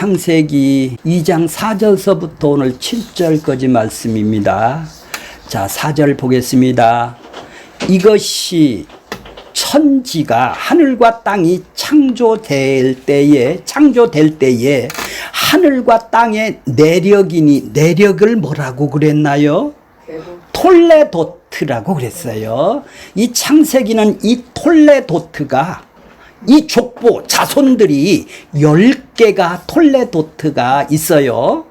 창세기 2장 4절서부터 오늘 7절까지 말씀입니다. 자, 4절 보겠습니다. 이것이 천지가 하늘과 땅이 창조될 때에 하늘과 땅의 내력이니, 내력을 뭐라고 그랬나요? 톨레도트라고 그랬어요. 이 창세기는 이 톨레도트가, 이 족보 자손들이 10개가 톨레도트가 있어요.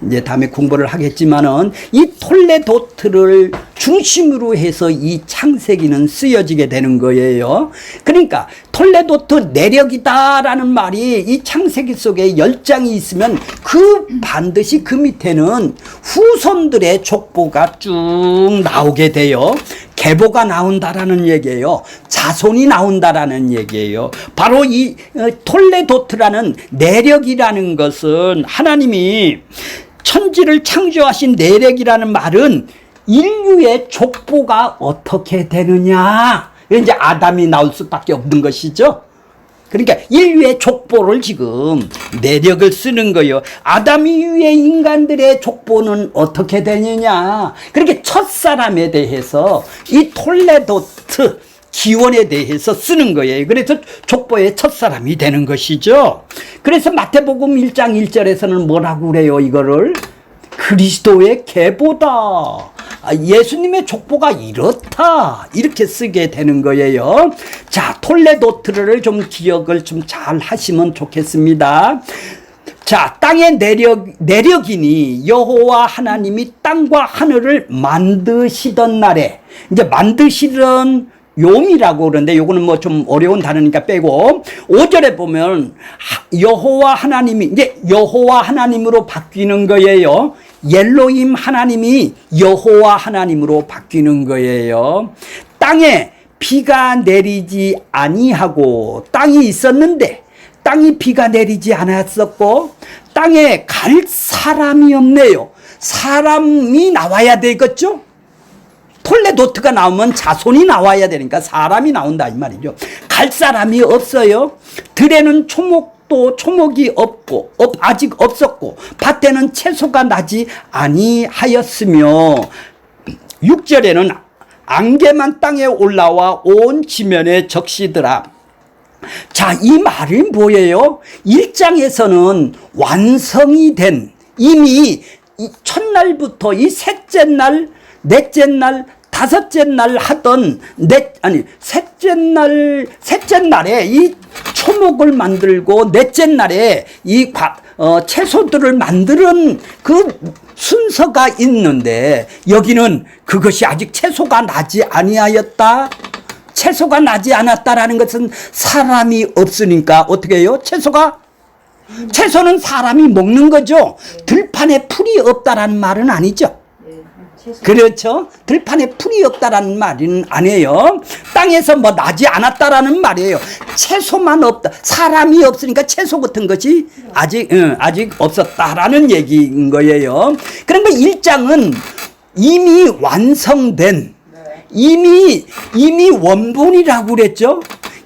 이제 다음에 공부를 하겠지만은 이 톨레도트를 중심으로 해서 이 창세기는 쓰여지게 되는 거예요. 그러니까 톨레도트 내력이다라는 말이 이 창세기 속에 10장이 있으면 그 반드시 그 밑에는 후손들의 족보가 쭉 나오게 돼요. 계보가 나온다라는 얘기예요. 자손이 나온다라는 얘기예요. 바로 이 톨레도트라는 내력이라는 것은 하나님이 천지를 창조하신 내력이라는 말은 인류의 족보가 어떻게 되느냐. 이제 아담이 나올 수밖에 없는 것이죠. 그러니까 인류의 족보를 지금 내력을 쓰는 거예요. 아담 이후의 인간들의 족보는 어떻게 되느냐. 그렇게 첫사람에 대해서 이 톨레도트 기원에 대해서 쓰는 거예요. 그래서 족보의 첫사람이 되는 것이죠. 그래서 마태복음 1장 1절에서는 뭐라고 그래요? 이거를 그리스도의 계보다, 예수님의 족보가 이렇다, 이렇게 쓰게 되는 거예요. 자, 톨레도트를 좀 기억을 좀 잘 하시면 좋겠습니다. 자, 땅의 내력이니 여호와 하나님이 땅과 하늘을 만드시던 날에, 이제 만드시던 욤이라고 그러는데 요거는 뭐 좀 어려운 단어니까 빼고, 5절에 보면 여호와 하나님이 이제 여호와 하나님으로 바뀌는 거예요. 엘로힘 하나님이 여호와 하나님으로 바뀌는 거예요. 땅에 비가 내리지 아니하고, 땅이 있었는데 땅이 비가 내리지 않았었고, 땅에 갈 사람이 없네요. 사람이 나와야 되겠죠? 톨레도트가 나오면 자손이 나와야 되니까 사람이 나온다 이 말이죠. 갈 사람이 없어요. 들에는 초목이 없고 아직 없었고, 밭에는 채소가 나지 아니하였으며, 6절에는 안개만 땅에 올라와 온 지면에 적시더라. 자, 이 말이 뭐예요? 1장에서는 완성이 된, 이미 이 첫날부터 이 셋째 날, 넷째 날, 다섯째 날 하던 셋째 날에 이 초목을 만들고 넷째 날에 이 채소들을 만드는 그 순서가 있는데, 여기는 그것이 아직 채소가 나지 아니하였다. 채소가 나지 않았다라는 것은 사람이 없으니까 어떻게 해요? 채소는 사람이 먹는 거죠. 들판에 풀이 없다라는 말은 아니죠. 그렇죠? 들판에 풀이 없다라는 말은 아니에요. 땅에서 뭐 나지 않았다라는 말이에요. 채소만 없다. 사람이 없으니까 채소 같은 것이 아직 없었다라는 얘기인 거예요. 그러니까 1장은 이미 완성된, 이미 원본이라고 그랬죠.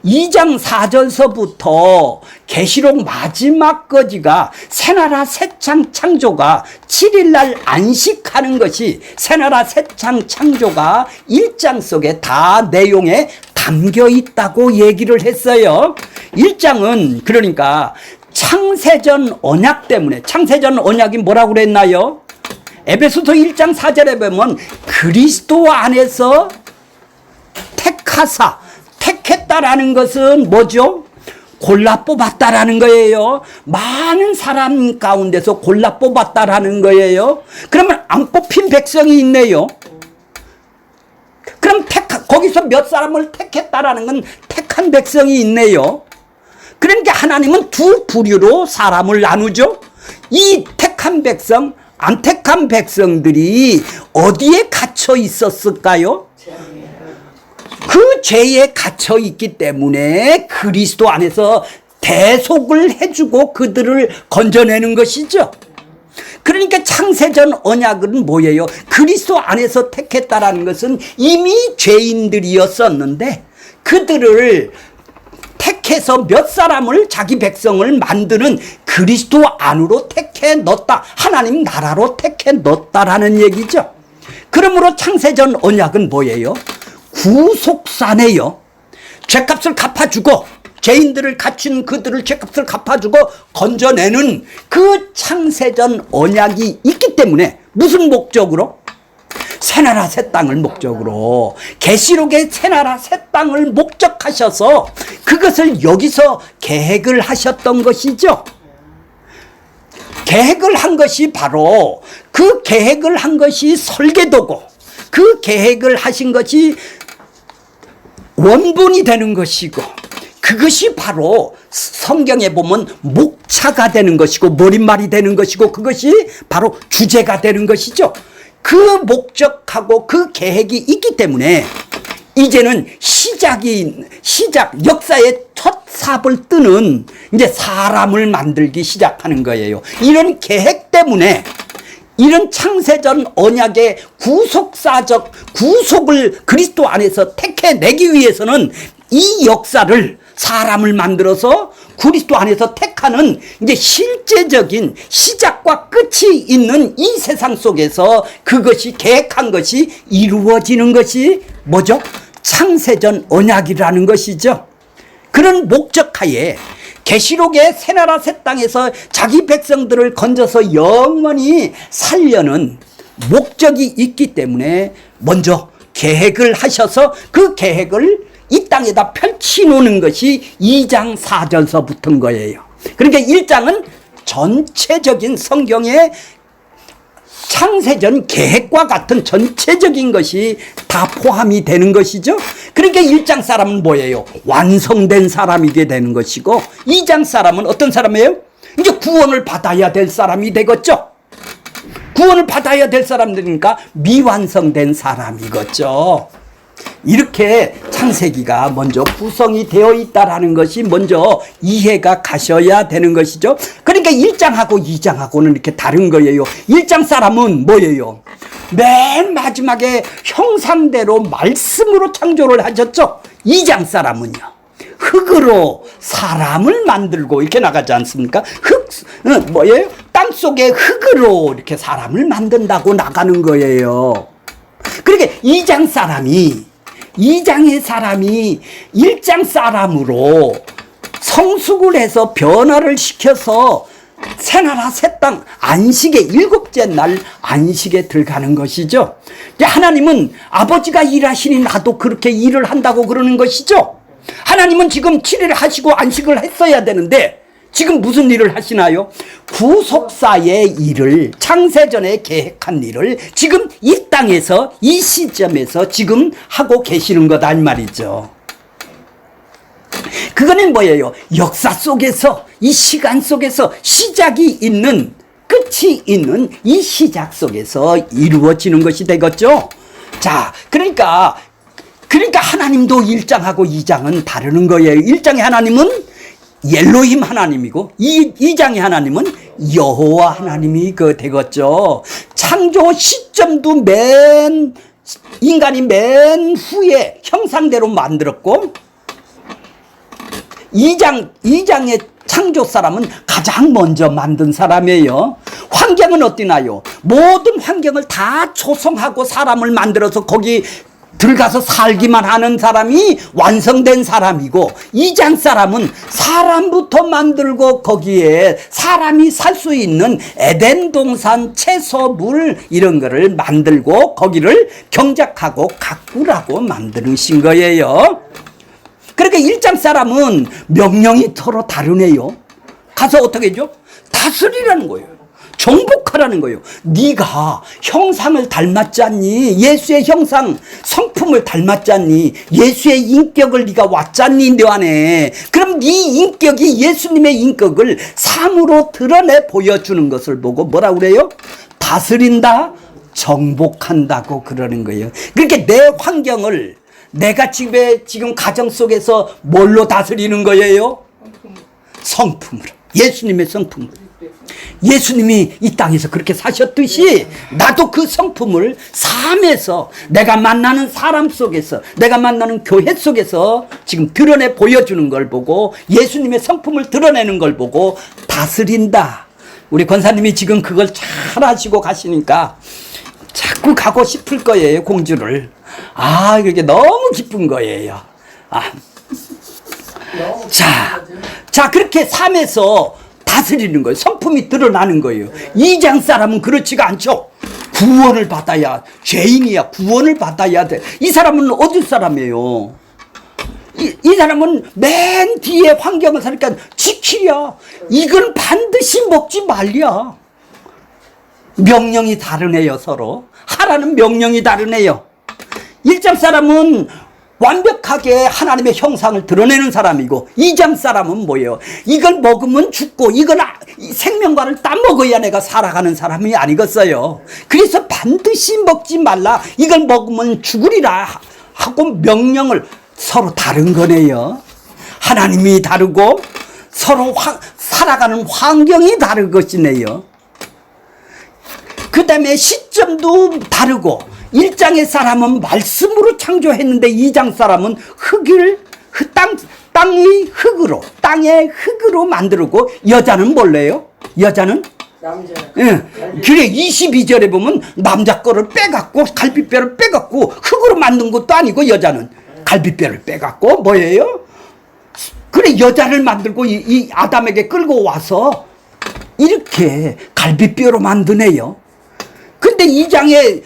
2장 4절서부터 계시록 마지막까지가 새나라 새창 창조가 7일날 안식하는 것이, 새나라 새창 창조가 1장 속에 다 내용에 담겨 있다고 얘기를 했어요. 1장은 그러니까 창세전 언약 때문에, 창세전 언약이 뭐라고 그랬나요? 에베소서 1장 4절에 보면 그리스도 안에서 택했다라는 것은 뭐죠? 골라 뽑았다라는 거예요. 많은 사람 가운데서 골라 뽑았다라는 거예요. 그러면 안 뽑힌 백성이 있네요. 그럼 거기서 몇 사람을 택했다라는 건 택한 백성이 있네요. 그러니까 하나님은 두 부류로 사람을 나누죠. 이 택한 백성, 안 택한 백성들이 어디에 갇혀 있었을까요? 그 죄에 갇혀 있기 때문에 그리스도 안에서 대속을 해주고 그들을 건져내는 것이죠. 그러니까 창세전 언약은 뭐예요? 그리스도 안에서 택했다라는 것은 이미 죄인들이었었는데 그들을 택 택해서 몇 사람을 자기 백성을 만드는 그리스도 안으로 택해 넣었다. 하나님 나라로 택해 넣었다라는 얘기죠. 그러므로 창세전 언약은 뭐예요? 구속사네요. 죄값을 갚아주고 죄인들을 갇힌 그들을 죄값을 갚아주고 건져내는 그 창세전 언약이 있기 때문에 무슨 목적으로? 새나라 새 땅을 목적으로, 계시록의 새나라 새 땅을 목적하셔서 그것을 여기서 계획을 하셨던 것이죠. 계획을 한 것이 바로 그 계획을 한 것이 설계도고 그 계획을 하신 것이 원본이 되는 것이고 그것이 바로 성경에 보면 목차가 되는 것이고 머릿말이 되는 것이고 그것이 바로 주제가 되는 것이죠. 그 목적하고 그 계획이 있기 때문에 이제는 역사의 첫 삽을 뜨는 이제 사람을 만들기 시작하는 거예요. 이런 계획 때문에 이런 창세전 언약의 구속사적 구속을 그리스도 안에서 택해내기 위해서는 이 역사를 사람을 만들어서 그리스도 안에서 택하는 이제 실제적인 시작과 끝이 있는 이 세상 속에서 그것이 계획한 것이 이루어지는 것이 뭐죠? 창세전 언약이라는 것이죠. 그런 목적하에 계시록의 새나라 새 땅에서 자기 백성들을 건져서 영원히 살려는 목적이 있기 때문에 먼저 계획을 하셔서 그 계획을 이 땅에다 펼치놓는 것이 2장 4절서부터인 거예요. 그러니까 1장은 전체적인 성경의 창세전 계획과 같은 전체적인 것이 다 포함이 되는 것이죠. 그러니까 1장 사람은 뭐예요? 완성된 사람이게 되는 것이고 2장 사람은 어떤 사람이에요? 이제 구원을 받아야 될 사람이 되겠죠. 구원을 받아야 될 사람들이니까 미완성된 사람이겠죠. 이렇게 창세기가 먼저 구성이 되어 있다라는 것이 먼저 이해가 가셔야 되는 것이죠. 그러니까 1장하고 2장하고는 이렇게 다른 거예요. 1장 사람은 뭐예요? 맨 마지막에 형상대로 말씀으로 창조를 하셨죠. 2장 사람은요, 흙으로 사람을 만들고 이렇게 나가지 않습니까? 뭐예요? 땅 속에 흙으로 이렇게 사람을 만든다고 나가는 거예요. 그러니까 2장의 사람이 1장 사람으로 성숙을 해서 변화를 시켜서 새나라 새 땅 안식의 7째 날 안식에 들어가는 것이죠. 하나님은 아버지가 일하시니 나도 그렇게 일을 한다고 그러는 것이죠. 하나님은 지금 7일 하시고 안식을 했어야 되는데 지금 무슨 일을 하시나요? 구속사의 일을, 창세전에 계획한 일을 지금 이 땅에서 이 시점에서 지금 하고 계시는 거다 이 말이죠. 그거는 뭐예요? 역사 속에서, 이 시간 속에서 시작이 있는, 끝이 있는 이 시작 속에서 이루어지는 것이 되겠죠. 자, 그러니까 하나님도 1장하고 2장은 다르는 거예요. 1장의 하나님은 엘로힘 하나님이고 2장의 하나님은 여호와 하나님이 되겠죠. 창조 시점도 인간이 맨 후에 형상대로 만들었고 2장의 창조 사람은 가장 먼저 만든 사람이에요. 환경은 어떠나요? 모든 환경을 다 조성하고 사람을 만들어서 거기 들어가서 살기만 하는 사람이 완성된 사람이고 2장 사람은 사람부터 만들고 거기에 사람이 살 수 있는 에덴 동산, 채소, 물 이런 거를 만들고 거기를 경작하고 가꾸라고 만드신 거예요. 그러니까 1장 사람은 명령이 서로 다르네요. 가서 어떻게 해줘? 다스리라는 거예요. 정복하라는 거예요. 네가 형상을 닮았지 않니? 예수의 형상, 성품을 닮았지 않니? 예수의 인격을 네가 왔지 않니? 너 안에. 그럼 네 인격이 예수님의 인격을 삶으로 드러내 보여주는 것을 보고 뭐라고 그래요? 다스린다, 정복한다고 그러는 거예요. 그러니까 내 환경을 내가 지금 가정 속에서 뭘로 다스리는 거예요? 성품으로. 예수님의 성품으로. 예수님이 이 땅에서 그렇게 사셨듯이 나도 그 성품을 삶에서 내가 만나는 사람 속에서 내가 만나는 교회 속에서 지금 드러내 보여주는 걸 보고 예수님의 성품을 드러내는 걸 보고 다스린다. 우리 권사님이 지금 그걸 잘 하시고 가시니까 자꾸 가고 싶을 거예요, 공주를. 아, 그게 너무 기쁜 거예요. 자, 그렇게 삶에서 다스리는 거예요. 성품이 드러나는 거예요. 이 장 사람은 그렇지가 않죠. 구원을 받아야, 죄인이야. 구원을 받아야 돼. 이 사람은 어디 사람이에요? 이 사람은 맨 뒤에 환경을 사니까 지키랴. 이건 반드시 먹지 말랴. 명령이 다르네요, 서로. 하라는 명령이 다르네요. 1장 사람은 완벽하게 하나님의 형상을 드러내는 사람이고 2장 사람은 뭐예요? 이걸 먹으면 죽고 이걸 생명과를 따먹어야 내가 살아가는 사람이 아니겠어요. 그래서 반드시 먹지 말라. 이걸 먹으면 죽으리라 하고 명령을 서로 다른 거네요. 하나님이 다르고 서로 살아가는 환경이 다른 것이네요. 그 다음에 시점도 다르고 1장의 사람은 말씀으로 창조했는데 2장 사람은 땅의 흙으로 만들고 여자는 뭘래요? 여자는? 남자. 예. 그래 22절에 보면 남자 거를 빼갖고 갈비뼈를 빼갖고 흙으로 만든 것도 아니고 여자는 갈비뼈를 빼갖고 뭐예요? 그래 여자를 만들고 이 아담에게 끌고 와서 이렇게 갈비뼈로 만드네요. 근데 2장에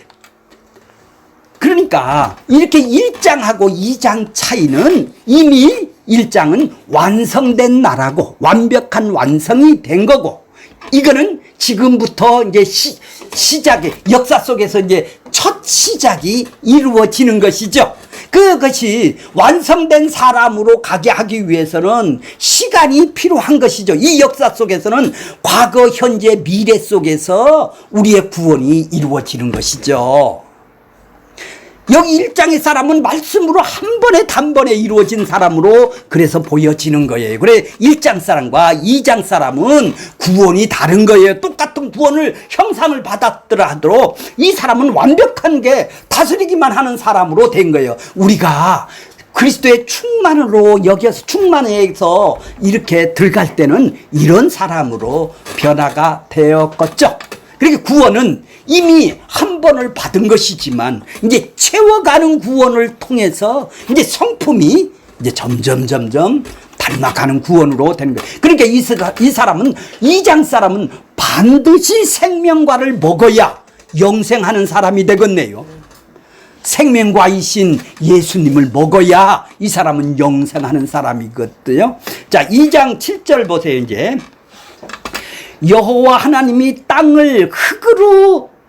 그러니까 이렇게 1장하고 2장 차이는 이미 1장은 완성된 나라고 완벽한 완성이 된 거고 이거는 지금부터 이제 시작이 역사 속에서 이제 첫 시작이 이루어지는 것이죠. 그것이 완성된 사람으로 가게 하기 위해서는 시간이 필요한 것이죠. 이 역사 속에서는 과거, 현재, 미래 속에서 우리의 구원이 이루어지는 것이죠. 여기 1장의 사람은 말씀으로 한 번에 단번에 이루어진 사람으로 그래서 보여지는 거예요. 그래 1장 사람과 2장 사람은 구원이 다른 거예요. 똑같은 구원을 형상을 받았더라 하도록 이 사람은 완벽한 게 다스리기만 하는 사람으로 된 거예요. 우리가 그리스도의 충만으로 여기서 충만해서 이렇게 들어갈 때는 이런 사람으로 변화가 되었겠죠. 그러니까 구원은 이미 한 번을 받은 것이지만 이제 채워가는 구원을 통해서 이제 성품이 이제 점점 닮아가는 구원으로 되는 거예요. 그러니까 이 사람은 2장 사람은 반드시 생명과를 먹어야 영생하는 사람이 되겠네요. 생명과이신 예수님을 먹어야 이 사람은 영생하는 사람이거든요. 자, 2장 7절 보세요. 이제 여호와 하나님이 땅을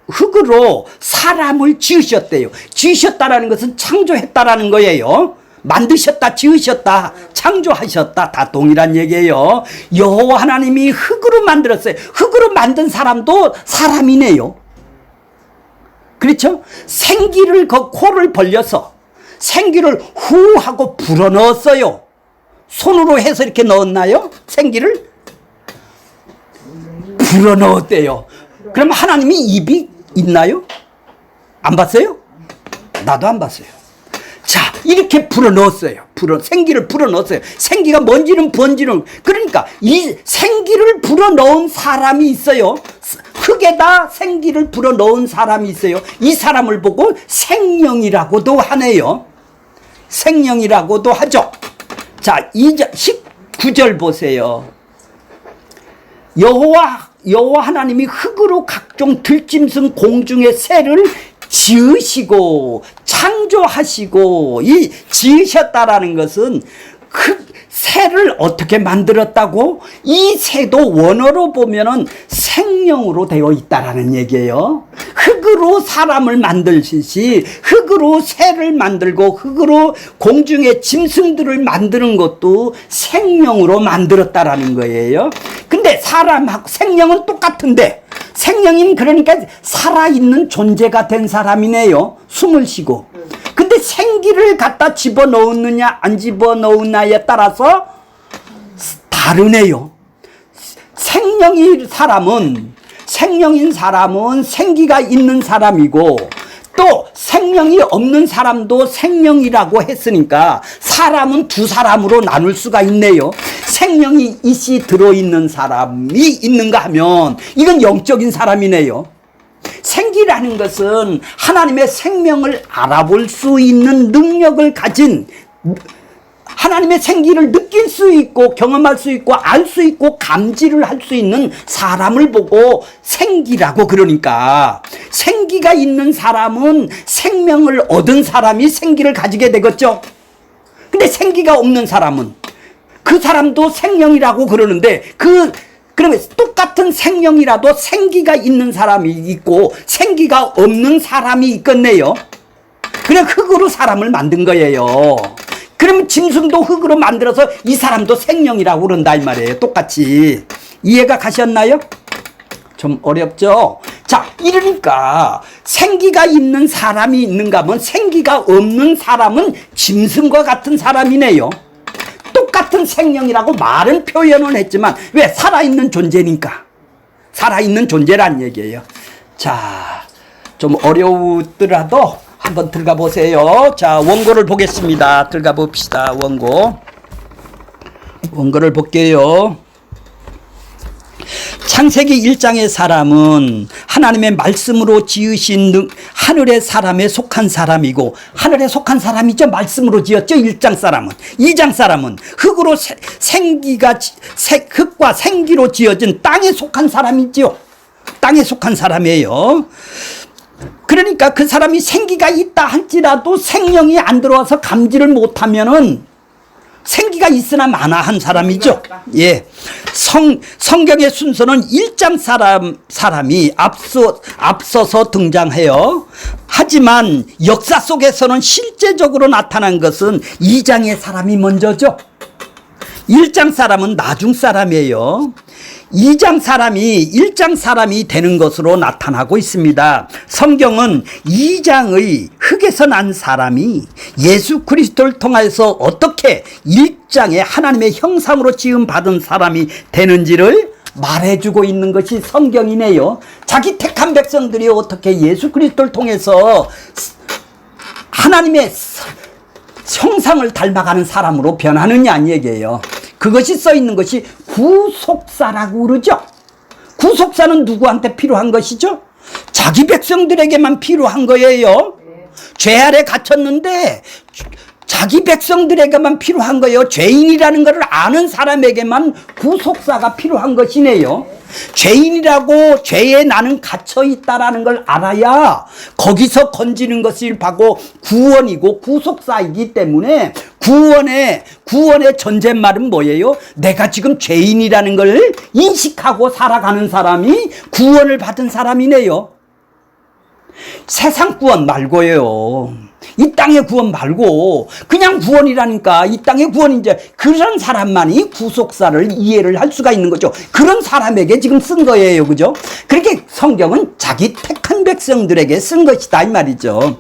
흙으로 사람을 지으셨대요. 지으셨다라는 것은 창조했다라는 거예요. 만드셨다, 지으셨다, 창조하셨다 다 동일한 얘기예요. 여호와 하나님이 흙으로 만들었어요. 흙으로 만든 사람도 사람이네요. 그렇죠? 생기를 코를 벌려서 생기를 후 하고 불어넣었어요. 손으로 해서 이렇게 넣었나요? 생기를 불어넣었대요. 그럼 하나님이 입이 있나요? 안 봤어요? 나도 안 봤어요. 자, 이렇게 불어넣었어요. 생기를 불어넣었어요. 생기가 뭔지는 그러니까 이 생기를 불어넣은 사람이 있어요. 흙에다 생기를 불어넣은 사람이 있어요. 이 사람을 보고 생명이라고도 하네요. 생명이라고도 하죠. 자, 19절 보세요. 여호와 하나님이 흙으로 각종 들짐승 공중의 새를 지으시고 창조하시고 이 지으셨다라는 것은 새를 어떻게 만들었다고? 이 새도 원어로 보면은 생명으로 되어 있다라는 얘기예요. 흙으로 사람을 만들듯이 흙으로 새를 만들고 흙으로 공중의 짐승들을 만드는 것도 생명으로 만들었다라는 거예요. 근데 사람하고 생명은 똑같은데 생명인 그러니까 살아있는 존재가 된 사람이네요. 숨을 쉬고. 근데 생기를 갖다 집어넣느냐 안 집어넣느냐에 따라서 다르네요. 생명인 사람은 생기가 있는 사람이고 또 생명이 없는 사람도 생명이라고 했으니까 사람은 두 사람으로 나눌 수가 있네요. 생명이 이씨 들어있는 사람이 있는가 하면 이건 영적인 사람이네요. 생기라는 것은 하나님의 생명을 알아볼 수 있는 능력을 가진, 하나님의 생기를 느낄 수 있고 경험할 수 있고 알 수 있고 감지를 할 수 있는 사람을 보고 생기라고. 그러니까 생기가 있는 사람은 생명을 얻은 사람이 생기를 가지게 되겠죠. 근데 생기가 없는 사람은 그 사람도 생명이라고 그러는데 그러면 똑같은 생명이라도 생기가 있는 사람이 있고 생기가 없는 사람이 있겠네요. 그냥 흙으로 사람을 만든 거예요. 그러면 짐승도 흙으로 만들어서 이 사람도 생명이라고 그런다 이 말이에요. 똑같이. 이해가 가셨나요? 좀 어렵죠? 자, 이러니까 생기가 있는 사람이 있는가 하면 생기가 없는 사람은 짐승과 같은 사람이네요. 똑같은 생명이라고 말은 표현을 했지만 왜? 살아있는 존재니까. 살아있는 존재란 얘기예요. 자, 좀 어려우더라도 한번 들어가 보세요. 자, 원고를 보겠습니다. 들어가 봅시다. 원고를 볼게요. 창세기 1장의 사람은 하나님의 말씀으로 지으신 하늘의 사람에 속한 사람이고, 하늘에 속한 사람이죠. 말씀으로 지었죠. 1장 사람은. 2장 사람은 흙으로 흙과 생기로 지어진 땅에 속한 사람이죠. 땅에 속한 사람이에요. 그러니까 그 사람이 생기가 있다 할지라도 생명이 안 들어와서 감지를 못하면은 생기가 있으나 마나 한 사람이죠. 예. 성경의 순서는 1장 사람이 앞서서 등장해요. 하지만 역사 속에서는 실제적으로 나타난 것은 2장의 사람이 먼저죠. 1장 사람은 나중 사람이에요. 2장 사람이 1장 사람이 되는 것으로 나타나고 있습니다. 성경은 2장의 흙에서 난 사람이 예수 그리스도를 통해서 어떻게 1장의 하나님의 형상으로 지음받은 사람이 되는지를 말해주고 있는 것이 성경이네요. 자기 택한 백성들이 어떻게 예수 그리스도를 통해서 하나님의 형상을 닮아가는 사람으로 변하느냐 얘기예요. 그것이 써 있는 것이 구속사라고 그러죠. 구속사는 누구한테 필요한 것이죠? 자기 백성들에게만 필요한 거예요. 죄 아래 갇혔는데 자기 백성들에게만 필요한 거예요. 죄인이라는 것을 아는 사람에게만 구속사가 필요한 것이네요. 죄인이라고 죄에 나는 갇혀 있다라는 걸 알아야 거기서 건지는 것을 바고 구원이고 구속사이기 때문에 구원의 전제말은 뭐예요? 내가 지금 죄인이라는 걸 인식하고 살아가는 사람이 구원을 받은 사람이네요. 세상 구원 말고요. 이 땅의 구원 말고 그냥 구원이라니까. 이 땅의 구원이 이제 그런 사람만이 구속사를 이해를 할 수가 있는 거죠. 그런 사람에게 지금 쓴 거예요. 그죠? 그렇게 성경은 자기 택한 백성들에게 쓴 것이다 이 말이죠.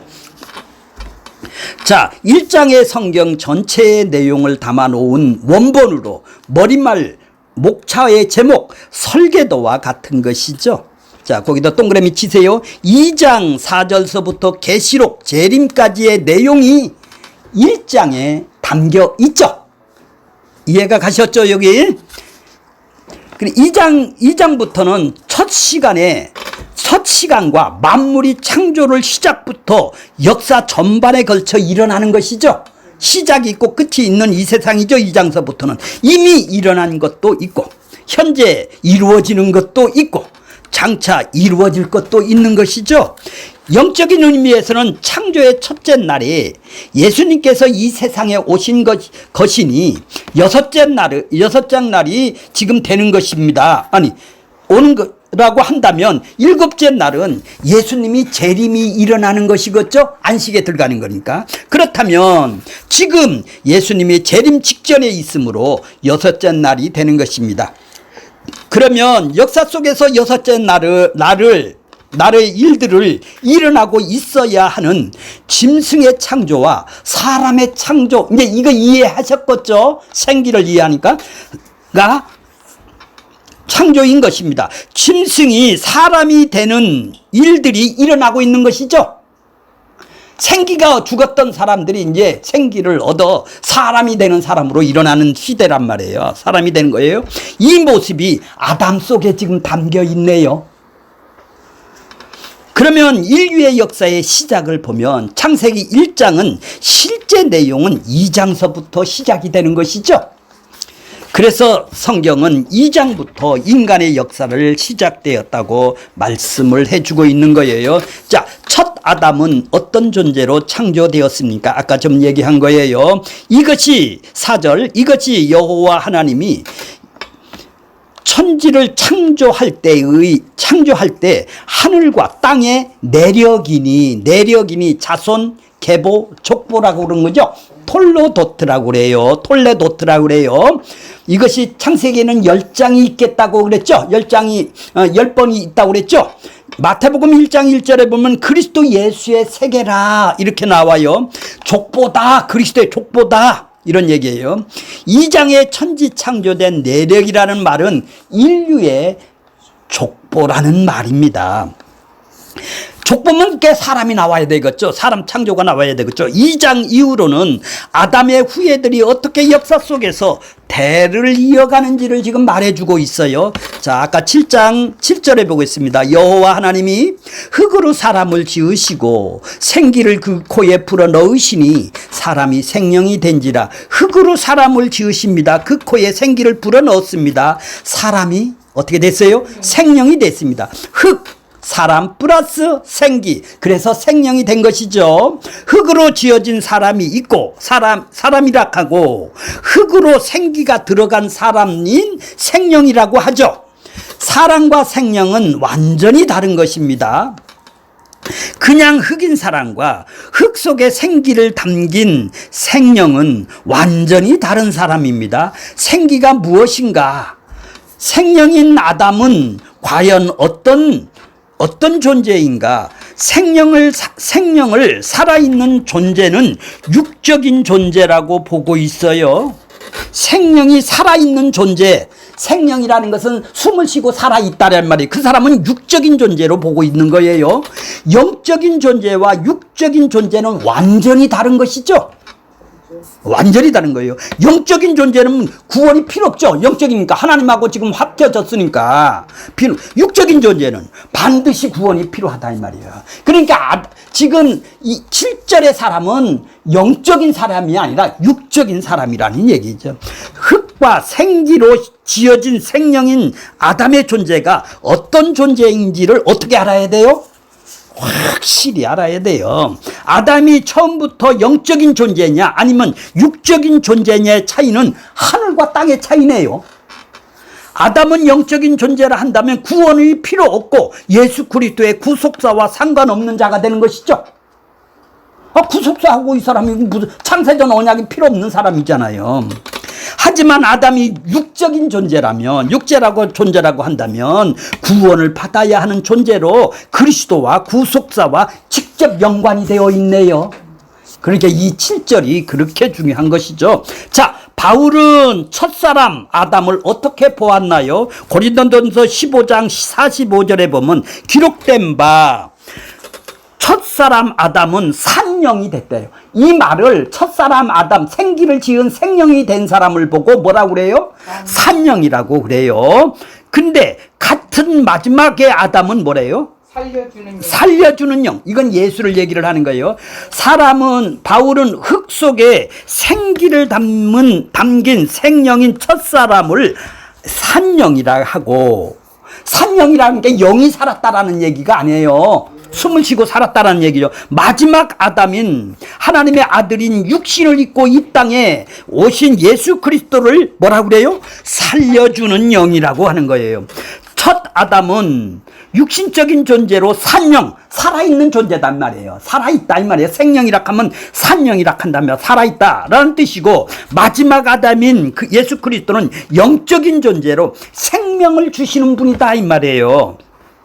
자, 1장의 성경 전체의 내용을 담아놓은 원본으로 머릿말 목차의 제목 설계도와 같은 것이죠. 자, 거기다 동그라미 치세요. 2장 4절서부터 계시록 재림까지의 내용이 1장에 담겨 있죠. 이해가 가셨죠, 여기? 2장부터는 첫 시간과 만물이 창조를 시작부터 역사 전반에 걸쳐 일어나는 것이죠. 시작이 있고 끝이 있는 이 세상이죠. 2장서부터는 이미 일어난 것도 있고 현재 이루어지는 것도 있고 장차 이루어질 것도 있는 것이죠. 영적인 의미에서는 창조의 첫째 날이 예수님께서 이 세상에 오신 것이니 여섯째 날이 지금 되는 것입니다. 아니, 오는 거라고 한다면 일곱째 날은 예수님이 재림이 일어나는 것이겠죠? 안식에 들어가는 거니까. 그렇다면 지금 예수님이 재림 직전에 있으므로 여섯째 날이 되는 것입니다. 그러면 역사 속에서 여섯째 날의 일들을 일어나고 있어야 하는 짐승의 창조와 사람의 창조, 이제 이거 이해하셨겠죠? 생기를 이해하니까 창조인 것입니다. 짐승이 사람이 되는 일들이 일어나고 있는 것이죠. 생기가 죽었던 사람들이 이제 생기를 얻어 사람이 되는 사람으로 일어나는 시대란 말이에요. 사람이 되는 거예요. 이 모습이 아담 속에 지금 담겨 있네요. 그러면 인류의 역사의 시작을 보면 창세기 1장은 실제 내용은 2장서부터 시작이 되는 것이죠. 그래서 성경은 2장부터 인간의 역사를 시작되었다고 말씀을 해주고 있는 거예요. 자, 첫 아담은 어떤 존재로 창조되었습니까? 아까 좀 얘기한 거예요. 이것이 4절, 이것이 여호와 하나님이 천지를 창조할 때 하늘과 땅의 내력이니 자손, 계보, 족보라고 그러는 거죠. 톨로도트라고 그래요. 톨레도트라고 그래요. 이것이 창세기에는 10장이 있겠다고 그랬죠. 10번이 있다고 그랬죠. 마태복음 1장 1절에 보면 그리스도 예수의 세계라 이렇게 나와요. 족보다, 그리스도의 족보다 이런 얘기예요. 2장에 천지 창조된 내력이라는 말은 인류의 족보라는 말입니다. 족보면 꽤 사람이 나와야 되겠죠. 사람 창조가 나와야 되겠죠. 2장 이후로는 아담의 후예들이 어떻게 역사 속에서 대를 이어가는지를 지금 말해주고 있어요. 자, 아까 7장 7절에 보겠습니다. 여호와 하나님이 흙으로 사람을 지으시고 생기를 그 코에 불어 넣으시니 사람이 생명이 된지라. 흙으로 사람을 지으십니다. 그 코에 생기를 불어 넣었습니다. 사람이 어떻게 됐어요? 생명이 됐습니다. 흙, 사람 플러스 생기, 그래서 생명이 된 것이죠. 흙으로 지어진 사람이 있고 사람이라 하고 흙으로 생기가 들어간 사람인 생명이라고 하죠. 사람과 생명은 완전히 다른 것입니다. 그냥 흙인 사람과 흙 속에 생기를 담긴 생명은 완전히 다른 사람입니다. 생기가 무엇인가? 생명인 아담은 과연 어떤 존재인가? 생명을 살아있는 존재는 육적인 존재라고 보고 있어요. 생명이 살아있는 존재, 생명이라는 것은 숨을 쉬고 살아있다란 말이에요. 그 사람은 육적인 존재로 보고 있는 거예요. 영적인 존재와 육적인 존재는 완전히 다른 것이죠. 완전히 다른 거예요. 영적인 존재는 구원이 필요 없죠. 영적이니까 하나님하고 지금 합쳐졌으니까. 육적인 존재는 반드시 구원이 필요하다 이 말이에요. 그러니까 지금 이 7절의 사람은 영적인 사람이 아니라 육적인 사람이라는 얘기죠. 흙과 생기로 지어진 생명인 아담의 존재가 어떤 존재인지를 어떻게 알아야 돼요? 확실히 알아야 돼요. 아담이 처음부터 영적인 존재냐 아니면 육적인 존재냐의 차이는 하늘과 땅의 차이네요. 아담은 영적인 존재라 한다면 구원이 필요 없고 예수 그리스도의 구속사와 상관없는 자가 되는 것이죠. 구속사하고 이 사람이 무슨 창세전 언약이 필요 없는 사람이잖아요. 하지만 아담이 육적인 존재라면, 존재라고 한다면 구원을 받아야 하는 존재로 그리스도와 구속사와 직접 연관이 되어 있네요. 그러니까 이 7절이 그렇게 중요한 것이죠. 자, 바울은 첫사람 아담을 어떻게 보았나요? 고린도전서 15장 45절에 보면 기록된 바 첫사람 아담은 산영이 됐대요. 이 말을 첫사람 아담, 생기를 지은 생명이 된 사람을 보고 뭐라고 그래요? 산영이라고 그래요. 근데 같은 마지막에 아담은 뭐래요? 살려주는 영. 이건 예수를 얘기를 하는 거예요. 바울은 흙 속에 생기를 담긴 생명인 첫사람을 산영이라 하고, 산영이라는 게 영이 살았다라는 얘기가 아니에요. 숨을 쉬고 살았다라는 얘기죠. 마지막 아담인 하나님의 아들인 육신을 입고 이 땅에 오신 예수 그리스도를 뭐라고 그래요? 살려주는 영이라고 하는 거예요. 첫 아담은 육신적인 존재로 산영, 살아있는 존재단 말이에요. 살아있다 이 말이에요. 생명이라 하면 산영이라 한다면 살아있다라는 뜻이고, 마지막 아담인 예수 그리스도는 영적인 존재로 생명을 주시는 분이다 이 말이에요.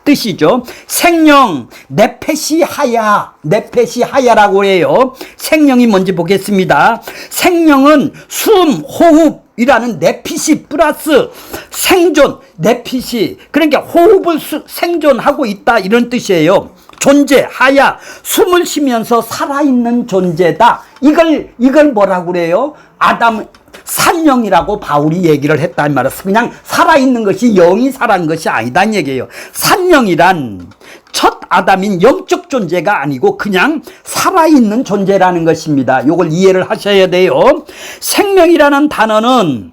뜻이죠. 생령, 네페시 하야, 네페시 하야라고 해요. 생령이 뭔지 보겠습니다. 생령은 숨, 호흡이라는 네피시 플러스 생존, 네피시, 그러니까 호흡을 생존하고 있다 이런 뜻이에요. 존재, 하야, 숨을 쉬면서 살아있는 존재다. 이걸 뭐라고 그래요? 아담, 산령이라고 바울이 얘기를 했다 이 말이에요. 그냥 살아있는 것이 영이 살아있는 것이 아니다는 얘기예요. 산령이란 첫 아담인 영적 존재가 아니고 그냥 살아있는 존재라는 것입니다. 이걸 이해를 하셔야 돼요. 생명이라는 단어는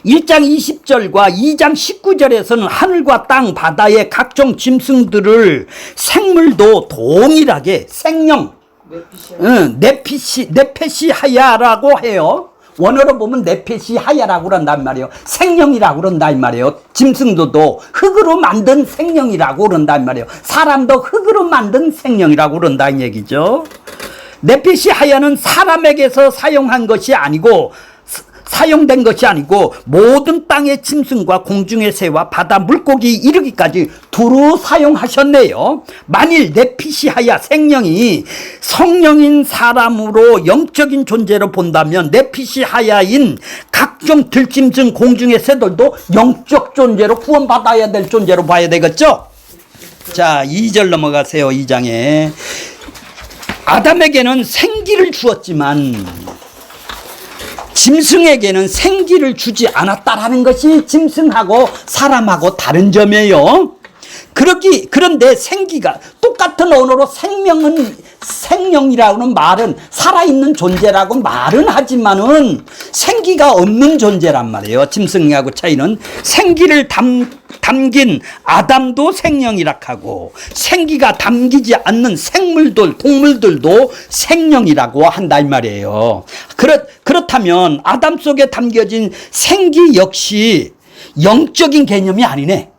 1장 20절과 2장 19절에서는 하늘과 땅, 바다의 각종 짐승들을 생물도 동일하게 생령, 네페시하야라고 해요. 원어로 보면 네페시하야라고 그런단 말이에요. 생령이라고 그런단 말이에요. 짐승도 흙으로 만든 생령이라고 그런단 말이에요. 사람도 흙으로 만든 생령이라고 그런다는 얘기죠. 네페시하야는 사람에게서 사용된 것이 아니고 모든 땅의 짐승과 공중의 새와 바다 물고기 이르기까지 두루 사용하셨네요. 만일 네피시하야 생령이 성령인 사람으로 영적인 존재로 본다면 네피시하야인 각종 들짐승 공중의 새들도 영적 존재로 구원받아야 될 존재로 봐야 되겠죠. 자, 2절 넘어가세요. 2장에 아담에게는 생기를 주었지만 짐승에게는 생기를 주지 않았다라는 것이 짐승하고 사람하고 다른 점이에요. 그런데 생기가 똑같은 언어로 생명이라고는 말은 살아있는 존재라고 말은 하지만은 생기가 없는 존재란 말이에요. 짐승하고 차이는 생기를 담긴 아담도 생명이라 하고 생기가 담기지 않는 생물들, 동물들도 생명이라고 한다 이 말이에요. 그렇다면 아담 속에 담겨진 생기 역시 영적인 개념이 아니네.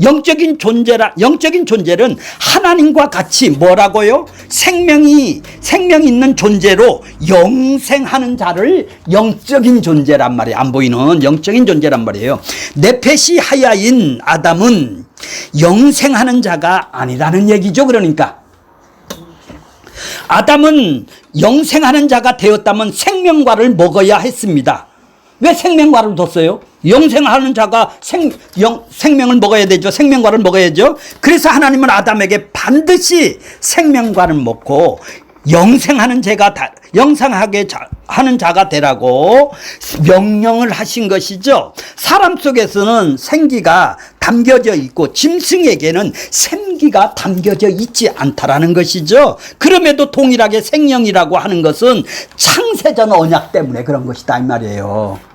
영적인 존재는 하나님과 같이 뭐라고요? 생명 있는 존재로 영생하는 자를 영적인 존재란 말이에요. 안 보이는 영적인 존재란 말이에요. 네페시하야인 아담은 영생하는 자가 아니라는 얘기죠. 그러니까 아담은 영생하는 자가 되었다면 생명과를 먹어야 했습니다. 왜 생명과를 뒀어요? 영생하는 자가 생명을 먹어야 되죠. 생명과를 먹어야죠. 그래서 하나님은 아담에게 반드시 생명과를 먹고 영생하는 자가 되라고 명령을 하신 것이죠. 사람 속에서는 생기가 담겨져 있고 짐승에게는 생기가 담겨져 있지 않다라는 것이죠. 그럼에도 동일하게 생명이라고 하는 것은 창세전 언약 때문에 그런 것이다 이 말이에요.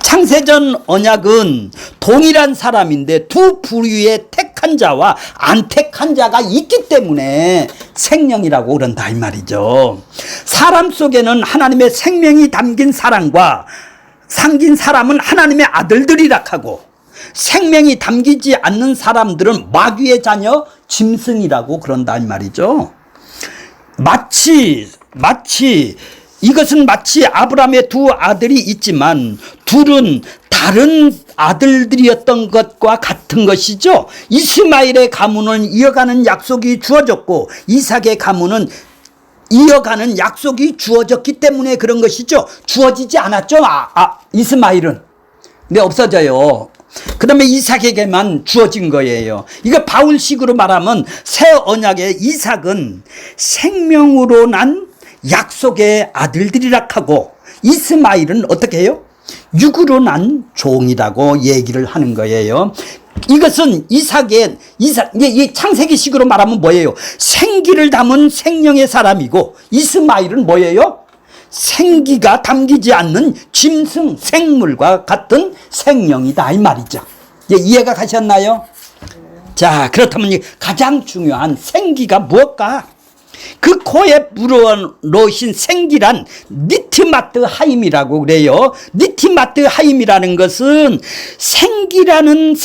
창세전 언약은 동일한 사람인데 두 부류의 택한 자와 안 택한 자가 있기 때문에 생명이라고 그런다 이 말이죠. 사람 속에는 하나님의 생명이 담긴 사람과 상긴 사람은 하나님의 아들들이라 하고 생명이 담기지 않는 사람들은 마귀의 자녀 짐승이라고 그런다 이 말이죠. 이것은 마치 아브라함의 두 아들이 있지만 둘은 다른 아들들이었던 것과 같은 것이죠. 이스마엘의 가문은 이어가는 약속이 주어졌고 이삭의 가문은 이어가는 약속이 주어졌기 때문에 그런 것이죠. 주어지지 않았죠. 이스마엘은. 근데 없어져요. 그 다음에 이삭에게만 주어진 거예요. 이거 바울식으로 말하면 새 언약의 이삭은 생명으로 난 약속의 아들들이라 하고 이스마엘은 어떻게 해요? 육으로 난 종이라고 얘기를 하는 거예요. 이것은 이 창세기식으로 말하면 뭐예요? 생기를 담은 생명의 사람이고 이스마엘은 뭐예요? 생기가 담기지 않는 짐승 생물과 같은 생명이다 이 말이죠. 이해가 가셨나요? 자, 그렇다면 가장 중요한 생기가 무엇까? 그 코에 불어넣으신 생기란 니티마트 하임이라고 그래요. 니티마트 하임이라는 것은 생기라는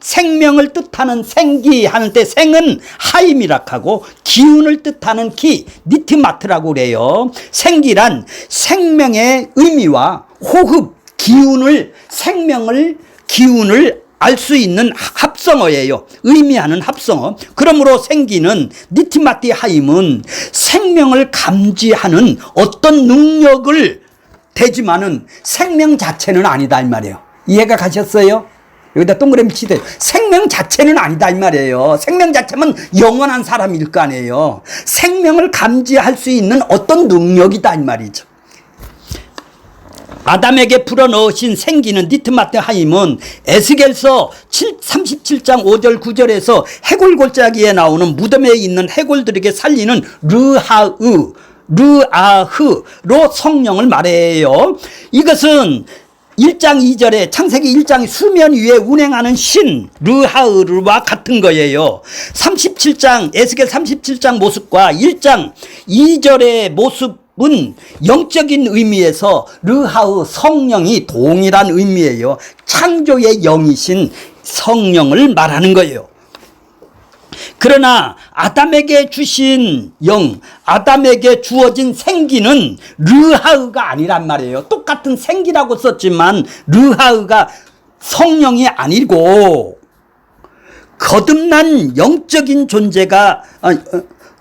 생명을 뜻하는 생기 하는 때 생은 하임이라 하고 기운을 뜻하는 니티마트라고 그래요. 생기란 생명의 의미와 호흡, 기운을 알 수 있는 합성어예요. 의미하는 합성어. 그러므로 생기는 니티마티 하임은 생명을 감지하는 어떤 능력을 되지만은 생명 자체는 아니다 이 말이에요. 이해가 가셨어요? 여기다 동그라미 치세요. 생명 자체는 아니다 이 말이에요. 생명 자체면 영원한 사람일 거 아니에요. 생명을 감지할 수 있는 어떤 능력이다 이 말이죠. 아담에게 불어넣으신 생기는 니트마트 하임은 에스겔서 37장 5절 9절에서 해골골짜기에 나오는 무덤에 있는 해골들에게 살리는 르아흐로 성령을 말해요. 이것은 1장 2절에 창세기 1장 수면 위에 운행하는 신 르하으르와 같은 거예요. 37장 에스겔 37장 모습과 1장 2절의 모습은 영적인 의미에서 르하으 성령이 동일한 의미예요. 창조의 영이신 성령을 말하는 거예요. 그러나 아담에게 주신 영, 아담에게 주어진 생기는 르하으가 아니란 말이에요. 똑같은 생기라고 썼지만 르하으가 성령이 아니고 거듭난 영적인 존재가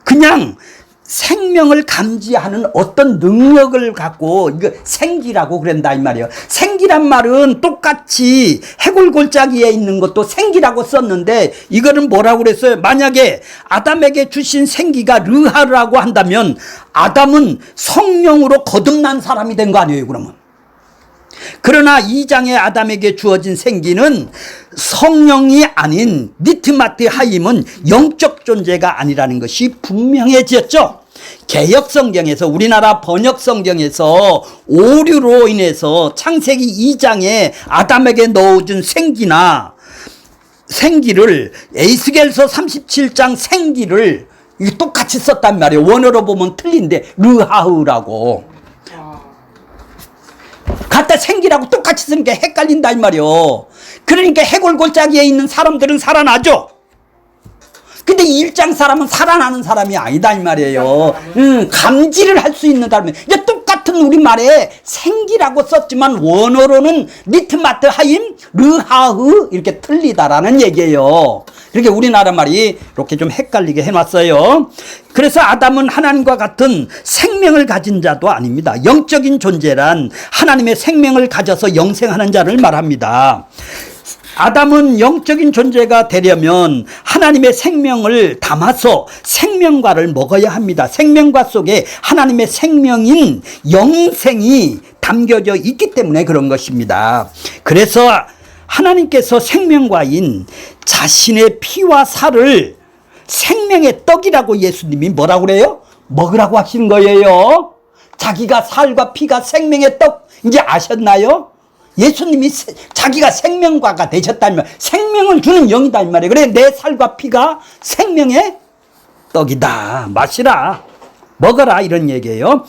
그냥 생명을 감지하는 어떤 능력을 갖고 이거 생기라고 그런다 이 말이에요. 생기란 말은 똑같이 해골골짜기에 있는 것도 생기라고 썼는데 이거는 뭐라고 그랬어요? 만약에 아담에게 주신 생기가 르하라고 한다면 아담은 성령으로 거듭난 사람이 된 거 아니에요 그러면. 그러나 2장의 아담에게 주어진 생기는 성령이 아닌 니트마트 하임은 영적 존재가 아니라는 것이 분명해졌죠. 개역성경에서 우리나라 번역성경에서 오류로 인해서 창세기 2장에 아담에게 넣어준 생기를 에스겔서 37장 생기를 똑같이 썼단 말이에요. 원어로 보면 틀린데 르하우라고. 갖다 생기라고 똑같이 쓰니까 헷갈린다 이 말이요. 그러니까 해골골짜기에 있는 사람들은 살아나죠. 근데 1장 사람은 살아나는 사람이 아니다 이 말이에요. 감지를 할 수 있는 사람이. 이제 똑같은 우리말에 생기라고 썼지만 원어로는 니트마트 하임 르하흐 이렇게 틀리다라는 얘기예요. 이렇게 우리나라 말이 이렇게 좀 헷갈리게 해놨어요. 그래서 아담은 하나님과 같은 생명을 가진 자도 아닙니다. 영적인 존재란 하나님의 생명을 가져서 영생하는 자를 말합니다. 아담은 영적인 존재가 되려면 하나님의 생명을 담아서 생명과를 먹어야 합니다. 생명과 속에 하나님의 생명인 영생이 담겨져 있기 때문에 그런 것입니다. 그래서 하나님께서 생명과인 자신의 피와 살을 생명의 떡이라고 예수님이 뭐라고 그래요? 먹으라고 하시는 거예요. 자기가 살과 피가 생명의 떡 이제 아셨나요? 예수님이 자기가 생명과가 되셨다면 생명을 주는 영이다 이 말이에요. 그래 내 살과 피가 생명의 떡이다. 마시라. 먹어라 이런 얘기예요.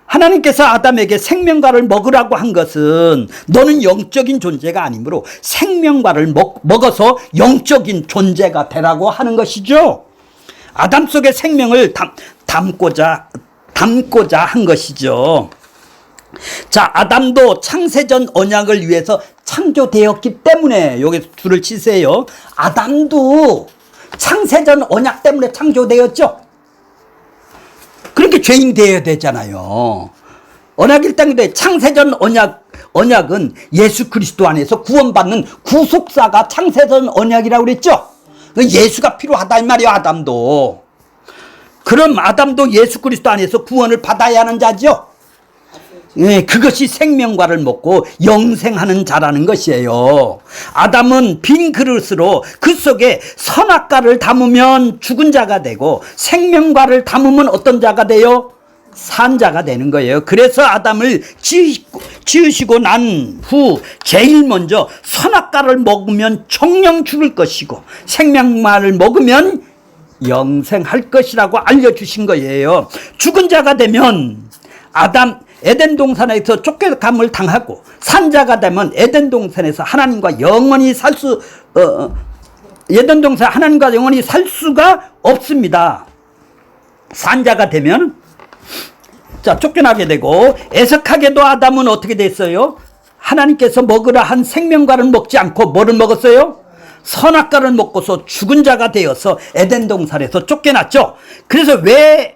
하나님께서 아담에게 생명과를 먹으라고 한 것은 너는 영적인 존재가 아니므로 생명과를 먹어서 영적인 존재가 되라고 하는 것이죠. 아담 속에 생명을 담고자 한 것이죠. 자, 아담도 창세전 언약을 위해서 창조되었기 때문에 여기 줄을 치세요. 아담도 창세전 언약 때문에 창조되었죠. 그렇게 죄인 되어야 되잖아요. 언약일 땅인데 창세전 언약은 예수 그리스도 안에서 구원받는 구속사가 창세전 언약이라고 그랬죠. 예수가 필요하다 이 말이에요. 아담도. 그럼 아담도 예수 그리스도 안에서 구원을 받아야 하는 자죠. 네, 그것이 생명과를 먹고 영생하는 자라는 것이에요. 아담은 빈 그릇으로 그 속에 선악과를 담으면 죽은 자가 되고 생명과를 담으면 어떤 자가 돼요? 산 자가 되는 거예요. 그래서 아담을 지으시고 난 후 제일 먼저 선악과를 먹으면 정령 죽을 것이고 생명과를 먹으면 영생할 것이라고 알려주신 거예요. 죽은 자가 되면 에덴 동산에서 쫓겨감을 당하고 산자가 되면 에덴 동산에서 하나님과 영원히 에덴 동산 하나님과 영원히 살 수가 없습니다. 산자가 되면 쫓겨나게 되고 애석하게도 아담은 어떻게 됐어요? 하나님께서 먹으라 한 생명과를 먹지 않고 뭐를 먹었어요? 선악과를 먹고서 죽은 자가 되어서 에덴 동산에서 쫓겨났죠. 그래서 왜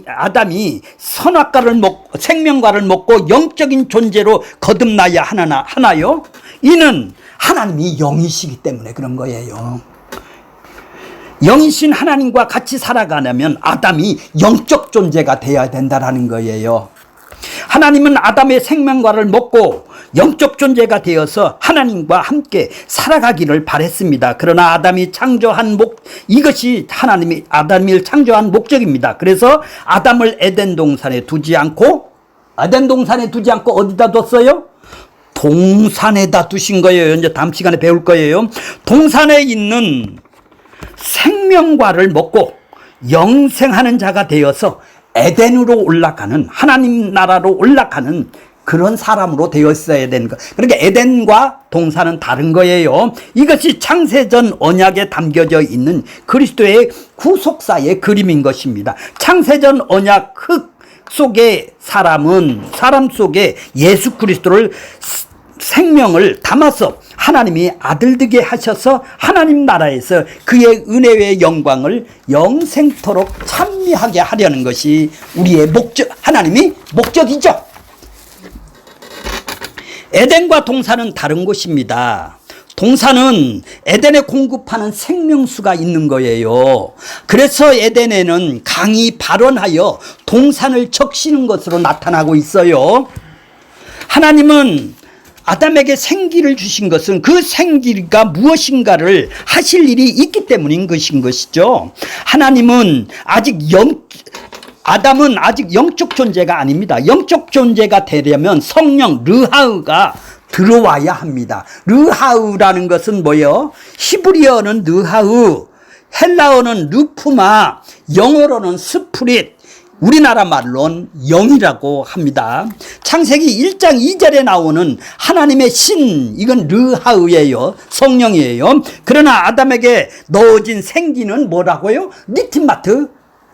아담이 선악과를 먹고 생명과를 먹고 영적인 존재로 거듭나야 하나요? 이는 하나님이 영이시기 때문에 그런 거예요. 영이신 하나님과 같이 살아가려면 아담이 영적 존재가 되어야 된다는 거예요. 하나님은 아담의 생명과를 먹고 영적 존재가 되어서 하나님과 함께 살아가기를 바랬습니다. 그러나 아담이 창조한 이것이 하나님이 아담을 창조한 목적입니다. 그래서 아담을 에덴 동산에 두지 않고 어디다 뒀어요? 동산에다 두신 거예요. 이제 다음 시간에 배울 거예요. 동산에 있는 생명과를 먹고 영생하는 자가 되어서 에덴으로 올라가는, 하나님 나라로 올라가는 그런 사람으로 되어 있어야 되는 거. 그러니까 에덴과 동산은 다른 거예요. 이것이 창세전 언약에 담겨져 있는 그리스도의 구속사의 그림인 것입니다. 창세전 언약 속에 사람 속에 예수 그리스도를 생명을 담아서 하나님이 아들 되게 하셔서 하나님 나라에서 그의 은혜의 영광을 영생토록 찬미하게 하려는 것이 우리의 하나님이 목적이죠. 에덴과 동산은 다른 곳입니다. 동산은 에덴에 공급하는 생명수가 있는 거예요. 그래서 에덴에는 강이 발원하여 동산을 적시는 것으로 나타나고 있어요. 하나님은 아담에게 생기를 주신 것은 그 생기가 무엇인가를 하실 일이 있기 때문인 것이죠. 아담은 아직 영적 존재가 아닙니다. 영적 존재가 되려면 성령 르하우가 들어와야 합니다. 르하우라는 것은 뭐예요? 히브리어는 르하우, 헬라어는 르푸마, 영어로는 스프릿, 우리나라 말로는 영이라고 합니다. 창세기 1장 2절에 나오는 하나님의 신, 이건 르하우예요. 성령이에요. 그러나 아담에게 넣어진 생기는 뭐라고요? 니티마트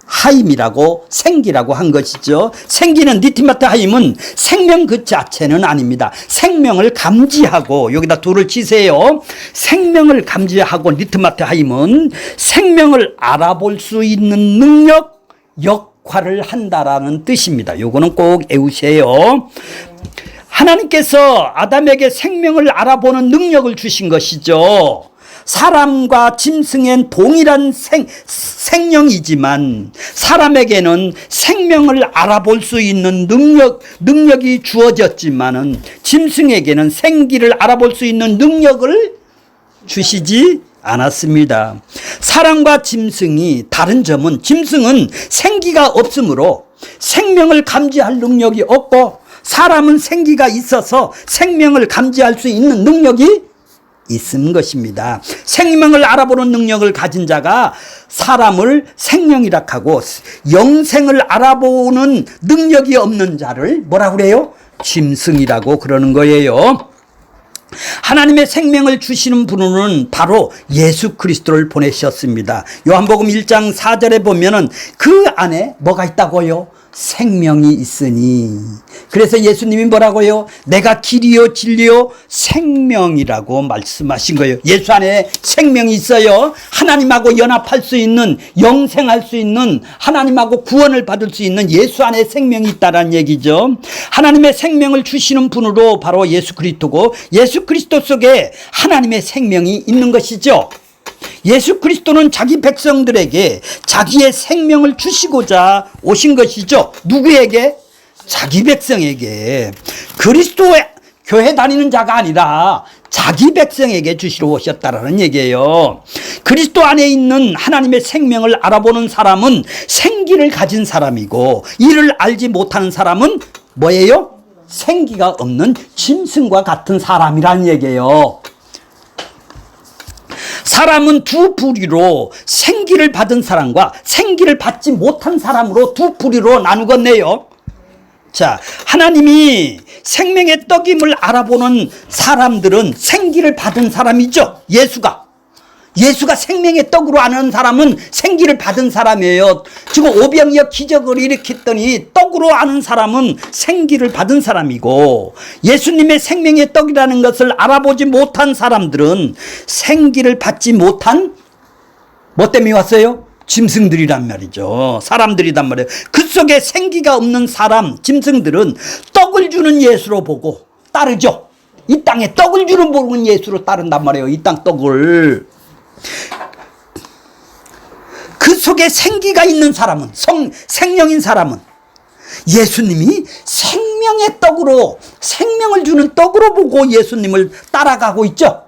하임이라고, 생기라고 한 것이죠. 생기는 니티마트 하임은 생명 그 자체는 아닙니다. 생명을 감지하고, 여기다 둘을 치세요. 생명을 감지하고 니티마트 하임은 생명을 알아볼 수 있는 능력, 역할을 한다라는 뜻입니다. 요거는 꼭 외우세요. 하나님께서 아담에게 생명을 알아보는 능력을 주신 것이죠. 사람과 짐승엔 동일한 생명이지만 사람에게는 생명을 알아볼 수 있는 능력이 주어졌지만은 짐승에게는 생기를 알아볼 수 있는 능력을 주시지 않았습니다. 사람과 짐승이 다른 점은 짐승은 생기가 없으므로 생명을 감지할 능력이 없고 사람은 생기가 있어서 생명을 감지할 수 있는 능력이 있는 것입니다. 생명을 알아보는 능력을 가진 자가 사람을 생명이라 하고 영생을 알아보는 능력이 없는 자를 뭐라고 그래요? 짐승이라고 그러는 거예요. 하나님의 생명을 주시는 분은 바로 예수 그리스도를 보내셨습니다. 요한복음 1장 4절에 보면은 그 안에 뭐가 있다고요? 생명이 있으니. 그래서 예수님이 뭐라고요? 내가 길이요 진리요 생명이라고 말씀하신 거예요. 예수 안에 생명이 있어요. 하나님하고 연합할 수 있는, 영생할 수 있는, 하나님하고 구원을 받을 수 있는 예수 안에 생명이 있다는 얘기죠. 하나님의 생명을 주시는 분으로 바로 예수 그리스도고 예수 그리스도 속에 하나님의 생명이 있는 것이죠. 예수 그리스도는 자기 백성들에게 자기의 생명을 주시고자 오신 것이죠. 누구에게? 자기 백성에게. 그리스도의 교회 다니는 자가 아니라 자기 백성에게 주시러 오셨다라는 얘기예요. 그리스도 안에 있는 하나님의 생명을 알아보는 사람은 생기를 가진 사람이고 이를 알지 못하는 사람은 뭐예요? 생기가 없는 짐승과 같은 사람이란 얘기예요. 사람은 두 부류로 생기를 받은 사람과 생기를 받지 못한 사람으로 두 부류로 나누겠네요. 자, 하나님이 생명의 떡임을 알아보는 사람들은 생기를 받은 사람이죠. 예수가 생명의 떡으로 아는 사람은 생기를 받은 사람이에요. 지금 오병이어 기적을 일으켰더니 떡으로 아는 사람은 생기를 받은 사람이고, 예수님의 생명의 떡이라는 것을 알아보지 못한 사람들은 생기를 받지 못한 뭐 때문에 왔어요? 짐승들이란 말이죠. 사람들이란 말이에요. 그 속에 생기가 없는 사람, 짐승들은 떡을 주는 예수로 보고 따르죠. 이 땅에 떡을 주는 보는 예수로 따른단 말이에요. 이 땅 떡을. 그 속에 생기가 있는 사람은, 생명인 사람은 예수님이 생명의 떡으로, 생명을 주는 떡으로 보고 예수님을 따라가고 있죠.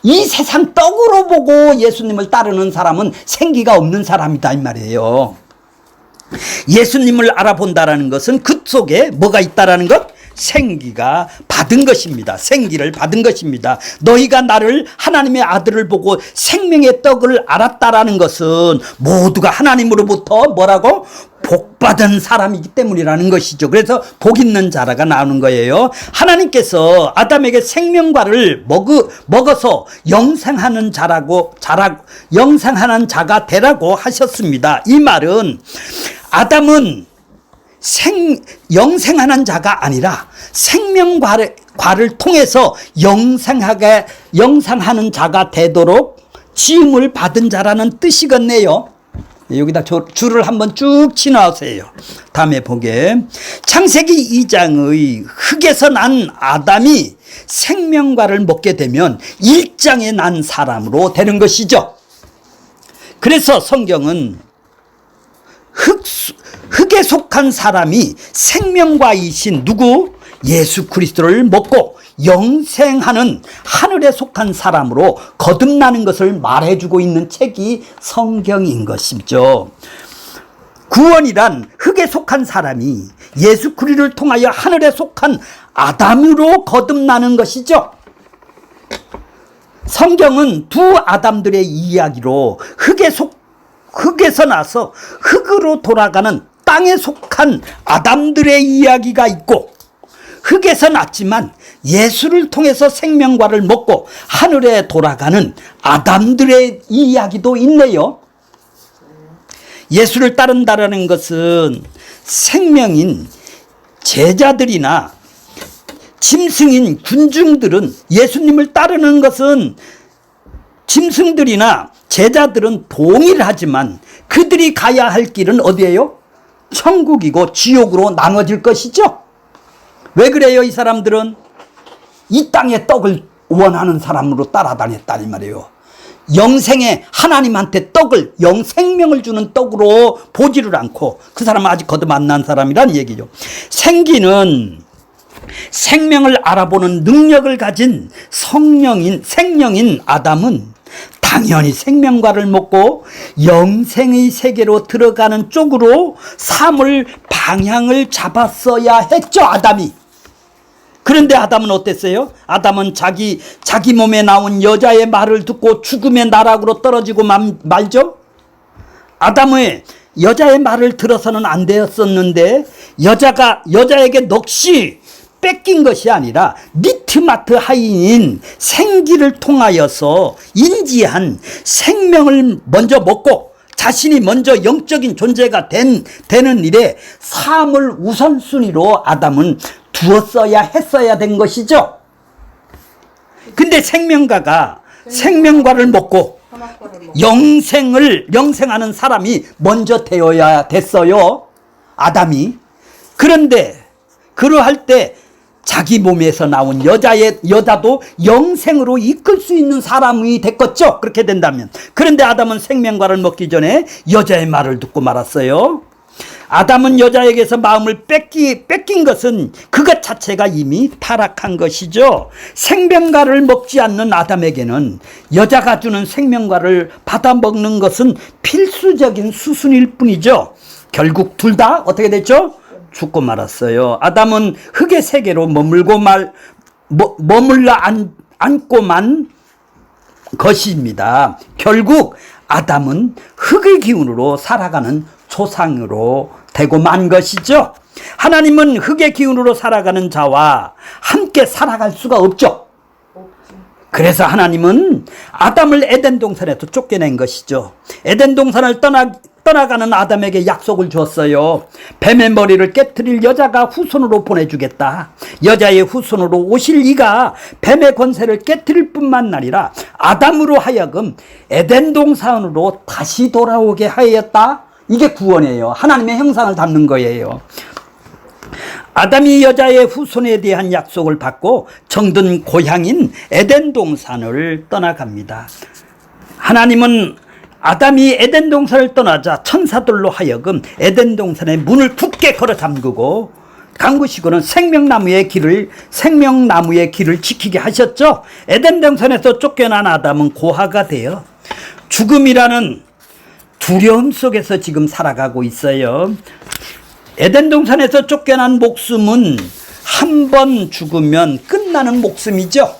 이 세상 떡으로 보고 예수님을 따르는 사람은 생기가 없는 사람이다 이 말이에요. 예수님을 알아본다라는 것은 그 속에 뭐가 있다라는 것? 생기가 받은 것입니다. 생기를 받은 것입니다. 너희가 나를, 하나님의 아들을 보고 생명의 떡을 알았다라는 것은 모두가 하나님으로부터 뭐라고? 복받은 사람이기 때문이라는 것이죠. 그래서 복 있는 자라가 나오는 거예요. 하나님께서 아담에게 생명과를 먹어서 영생하는 영생하는 자가 되라고 하셨습니다. 이 말은 아담은 영생하는 자가 아니라 생명과를 통해서 영생하는 자가 되도록 지음을 받은 자라는 뜻이겠네요. 여기다 줄을 한번 쭉 치나오세요. 다음에 보게. 창세기 2장의 흙에서 난 아담이 생명과를 먹게 되면 1장에 난 사람으로 되는 것이죠. 그래서 성경은 흙에 속한 사람이 생명과이신 누구? 예수 그리스도를 먹고 영생하는 하늘에 속한 사람으로 거듭나는 것을 말해주고 있는 책이 성경인 것이죠. 구원이란 흙에 속한 사람이 예수 그리스도를 통하여 하늘에 속한 아담으로 거듭나는 것이죠. 성경은 두 아담들의 이야기로 흙에서 나서 흙으로 돌아가는 땅에 속한 아담들의 이야기가 있고, 흙에서 났지만 예수를 통해서 생명과를 먹고 하늘에 돌아가는 아담들의 이야기도 있네요. 예수를 따른다라는 것은 생명인 제자들이나 짐승인 군중들은, 예수님을 따르는 것은 짐승들이나 제자들은 동일하지만 그들이 가야 할 길은 어디예요? 천국이고 지옥으로 나눠질 것이죠. 왜 그래요? 이 사람들은 이 땅의 떡을 원하는 사람으로 따라다녔다니 말이에요. 영생의 하나님한테 떡을, 영생명을 주는 떡으로 보지를 않고, 그 사람은 아직 거듭 안 난 사람이란 얘기죠. 생기는 생명을 알아보는 능력을 가진 생명인 아담은 당연히 생명과를 먹고 영생의 세계로 들어가는 쪽으로 방향을 잡았어야 했죠, 아담이. 그런데 아담은 어땠어요? 아담은 자기 몸에 나온 여자의 말을 듣고 죽음의 나락으로 떨어지고 말죠. 아담의 여자의 말을 들어서는 안 되었었는데, 여자에게 넋이 뺏긴 것이 아니라 니트마트 하인인 생기를 통하여서 인지한 생명을 먼저 먹고 자신이 먼저 영적인 존재가 되는 일에 삶을 우선순위로 아담은 두었어야 했어야 된 것이죠. 근데 생명과를 먹고 영생하는 사람이 먼저 되어야 됐어요, 아담이. 그런데 그러할 때 자기 몸에서 나온 여자도 영생으로 이끌 수 있는 사람이 됐겠죠, 그렇게 된다면. 그런데 아담은 생명과를 먹기 전에 여자의 말을 듣고 말았어요. 아담은 여자에게서 마음을 뺏긴 것은 그것 자체가 이미 타락한 것이죠. 생명과를 먹지 않는 아담에게는 여자가 주는 생명과를 받아 먹는 것은 필수적인 수순일 뿐이죠. 결국 둘 다 어떻게 됐죠? 죽고 말았어요. 아담은 흙의 세계로 머물러 앉고만 것입니다. 결국 아담은 흙의 기운으로 살아가는 조상으로 되고 만 것이죠. 하나님은 흙의 기운으로 살아가는 자와 함께 살아갈 수가 없죠. 그래서 하나님은 아담을 에덴 동산에서 쫓겨낸 것이죠. 에덴 동산을 떠나가는 아담에게 약속을 주었어요. 뱀의 머리를 깨트릴 여자가 후손으로 보내주겠다. 여자의 후손으로 오실 이가 뱀의 권세를 깨트릴 뿐만 아니라 아담으로 하여금 에덴 동산으로 다시 돌아오게 하였다. 이게 구원이에요. 하나님의 형상을 담는 거예요. 아담이 여자의 후손에 대한 약속을 받고 정든 고향인 에덴 동산을 떠나갑니다. 하나님은 아담이 에덴 동산을 떠나자 천사들로 하여금 에덴 동산의 문을 굳게 걸어 잠그고 강구시고는 생명나무의 길을 지키게 하셨죠. 에덴 동산에서 쫓겨난 아담은 고아가 되어 죽음이라는 두려움 속에서 지금 살아가고 있어요. 에덴 동산에서 쫓겨난 목숨은 한 번 죽으면 끝나는 목숨이죠.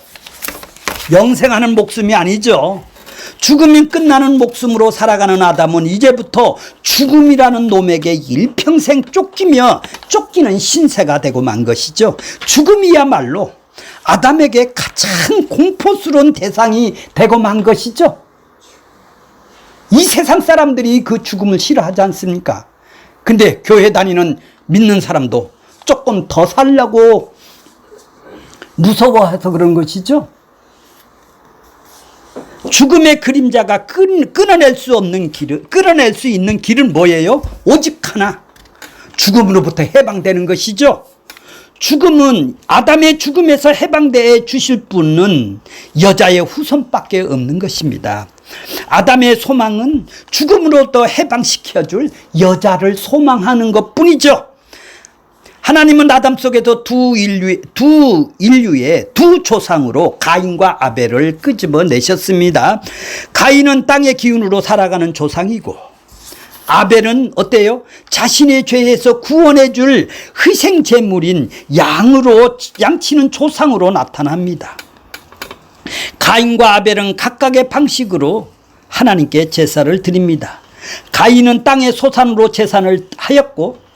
영생하는 목숨이 아니죠. 죽으면 끝나는 목숨으로 살아가는 아담은 이제부터 죽음이라는 놈에게 일평생 쫓기는 신세가 되고 만 것이죠. 죽음이야말로 아담에게 가장 공포스러운 대상이 되고 만 것이죠. 이 세상 사람들이 그 죽음을 싫어하지 않습니까? 근데 교회 다니는 믿는 사람도 조금 더 살려고 무서워해서 그런 것이죠. 죽음의 그림자가 끊어낼 수 있는 길은 뭐예요? 오직 하나. 죽음으로부터 해방되는 것이죠. 죽음은 아담의 죽음에서 해방되어 주실 분은 여자의 후손밖에 없는 것입니다. 아담의 소망은 죽음으로부터 해방시켜줄 여자를 소망하는 것뿐이죠. 하나님은 아담 속에서 두 인류의 두 조상으로 가인과 아벨을 끄집어내셨습니다. 가인은 땅의 기운으로 살아가는 조상이고 아벨은 어때요? 자신의 죄에서 구원해 줄 희생 제물인 양치는 조상으로 나타납니다. 가인과 아벨은 각각의 방식으로 하나님께 제사를 드립니다. 가인은 땅의 소산으로 제사를 하였고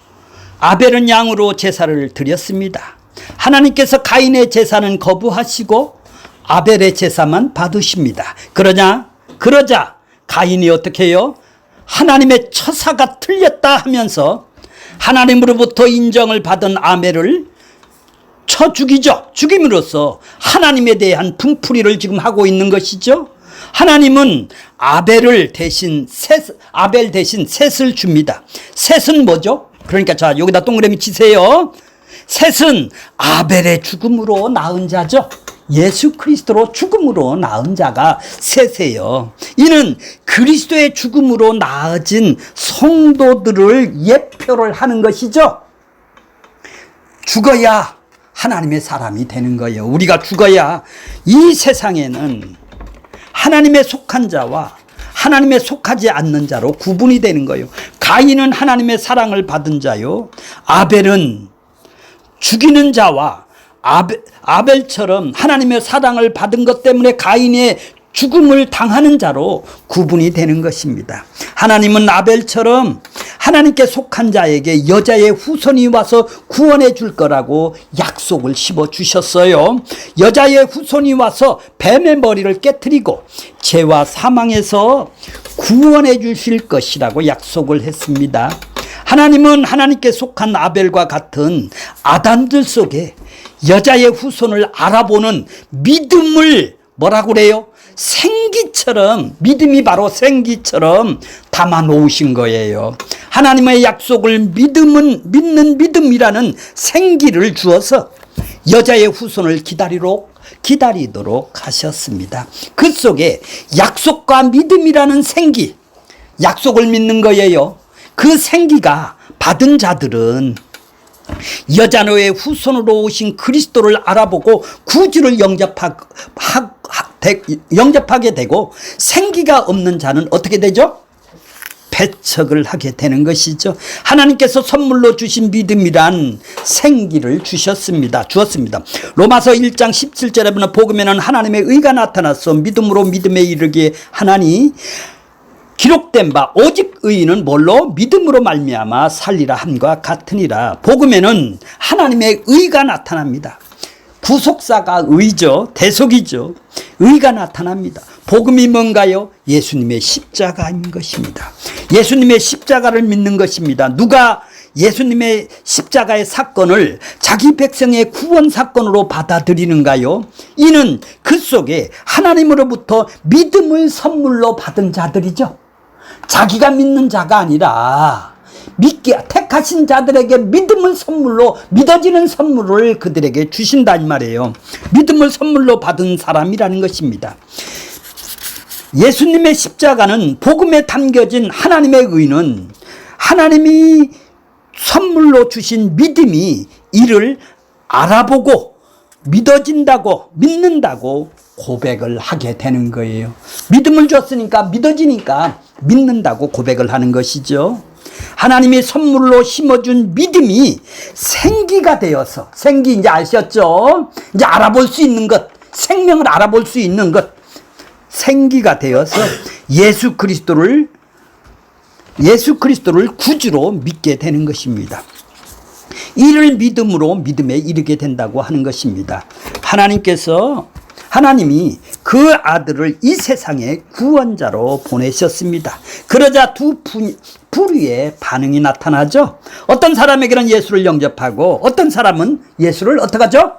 아벨은 양으로 제사를 드렸습니다. 하나님께서 가인의 제사는 거부하시고 아벨의 제사만 받으십니다. 그러자 가인이 어떻게 해요? 하나님의 처사가 틀렸다 하면서 하나님으로부터 인정을 받은 아벨을 쳐 죽이죠. 죽임으로써 하나님에 대한 분풀이를 지금 하고 있는 것이죠. 하나님은 아벨 대신 셋을 줍니다. 셋은 뭐죠? 그러니까 자 여기다 동그라미 치세요. 셋은 아벨의 죽음으로 낳은 자죠. 예수 그리스도로 죽음으로 낳은 자가 셋이에요. 이는 그리스도의 죽음으로 낳아진 성도들을 예표를 하는 것이죠. 죽어야 하나님의 사람이 되는 거예요. 우리가 죽어야 이 세상에는 하나님의 속한 자와 하나님의 속하지 않는 자로 구분이 되는 거예요. 가인은 하나님의 사랑을 받은 자요. 아벨은 죽이는 자와 아벨처럼 하나님의 사랑을 받은 것 때문에 가인의 죽음을 당하는 자로 구분이 되는 것입니다. 하나님은 아벨처럼 하나님께 속한 자에게 여자의 후손이 와서 구원해 줄 거라고 약속을 씹어 주셨어요. 여자의 후손이 와서 뱀의 머리를 깨트리고 죄와 사망에서 구원해 주실 것이라고 약속을 했습니다. 하나님은 하나님께 속한 아벨과 같은 아담들 속에 여자의 후손을 알아보는 믿음을 뭐라고 그래요? 생기처럼, 믿음이 바로 생기처럼 담아 놓으신 거예요. 하나님의 약속을 믿는 믿음이라는 생기를 주어서 여자의 후손을 기다리도록 하셨습니다. 그 속에 약속과 믿음이라는 생기, 약속을 믿는 거예요. 그 생기가 받은 자들은 여자의 후손으로 오신 그리스도를 알아보고 구주를 영접하게 되고, 생기가 없는 자는 어떻게 되죠? 배척을 하게 되는 것이죠. 하나님께서 선물로 주신 믿음이란 생기를 주었습니다. 로마서 1장 17절에 보면 복음에는 하나님의 의가 나타나서 믿음으로 믿음에 이르게 하나니 기록된 바 오직 의인은 뭘로? 믿음으로 말미암아 살리라 함과 같으니라. 복음에는 하나님의 의가 나타납니다. 구속사가 의죠. 대속이죠. 의가 나타납니다. 복음이 뭔가요? 예수님의 십자가인 것입니다. 예수님의 십자가를 믿는 것입니다. 누가 예수님의 십자가의 사건을 자기 백성의 구원 사건으로 받아들이는가요? 이는 그 속에 하나님으로부터 믿음을 선물로 받은 자들이죠. 자기가 믿는 자가 아니라 택하신 자들에게 믿음을 선물로, 믿어지는 선물을 그들에게 주신다 이 말이에요. 믿음을 선물로 받은 사람이라는 것입니다. 예수님의 십자가는, 복음에 담겨진 하나님의 의는 하나님이 선물로 주신 믿음이 이를 알아보고 믿어진다고, 믿는다고 고백을 하게 되는 거예요. 믿음을 줬으니까, 믿어지니까 믿는다고 고백을 하는 것이죠. 하나님이 선물로 심어준 믿음이 생기가 되어서, 생기 이제 아셨죠? 이제 알아볼 수 있는 것, 생명을 알아볼 수 있는 것, 생기가 되어서 예수 그리스도를 구주로 믿게 되는 것입니다. 이를 믿음으로 믿음에 이르게 된다고 하는 것입니다. 하나님이 그 아들을 이 세상에 구원자로 보내셨습니다. 그러자 두 부류의 반응이 나타나죠. 어떤 사람에게는 예수를 영접하고 어떤 사람은 예수를 어떻게 하죠?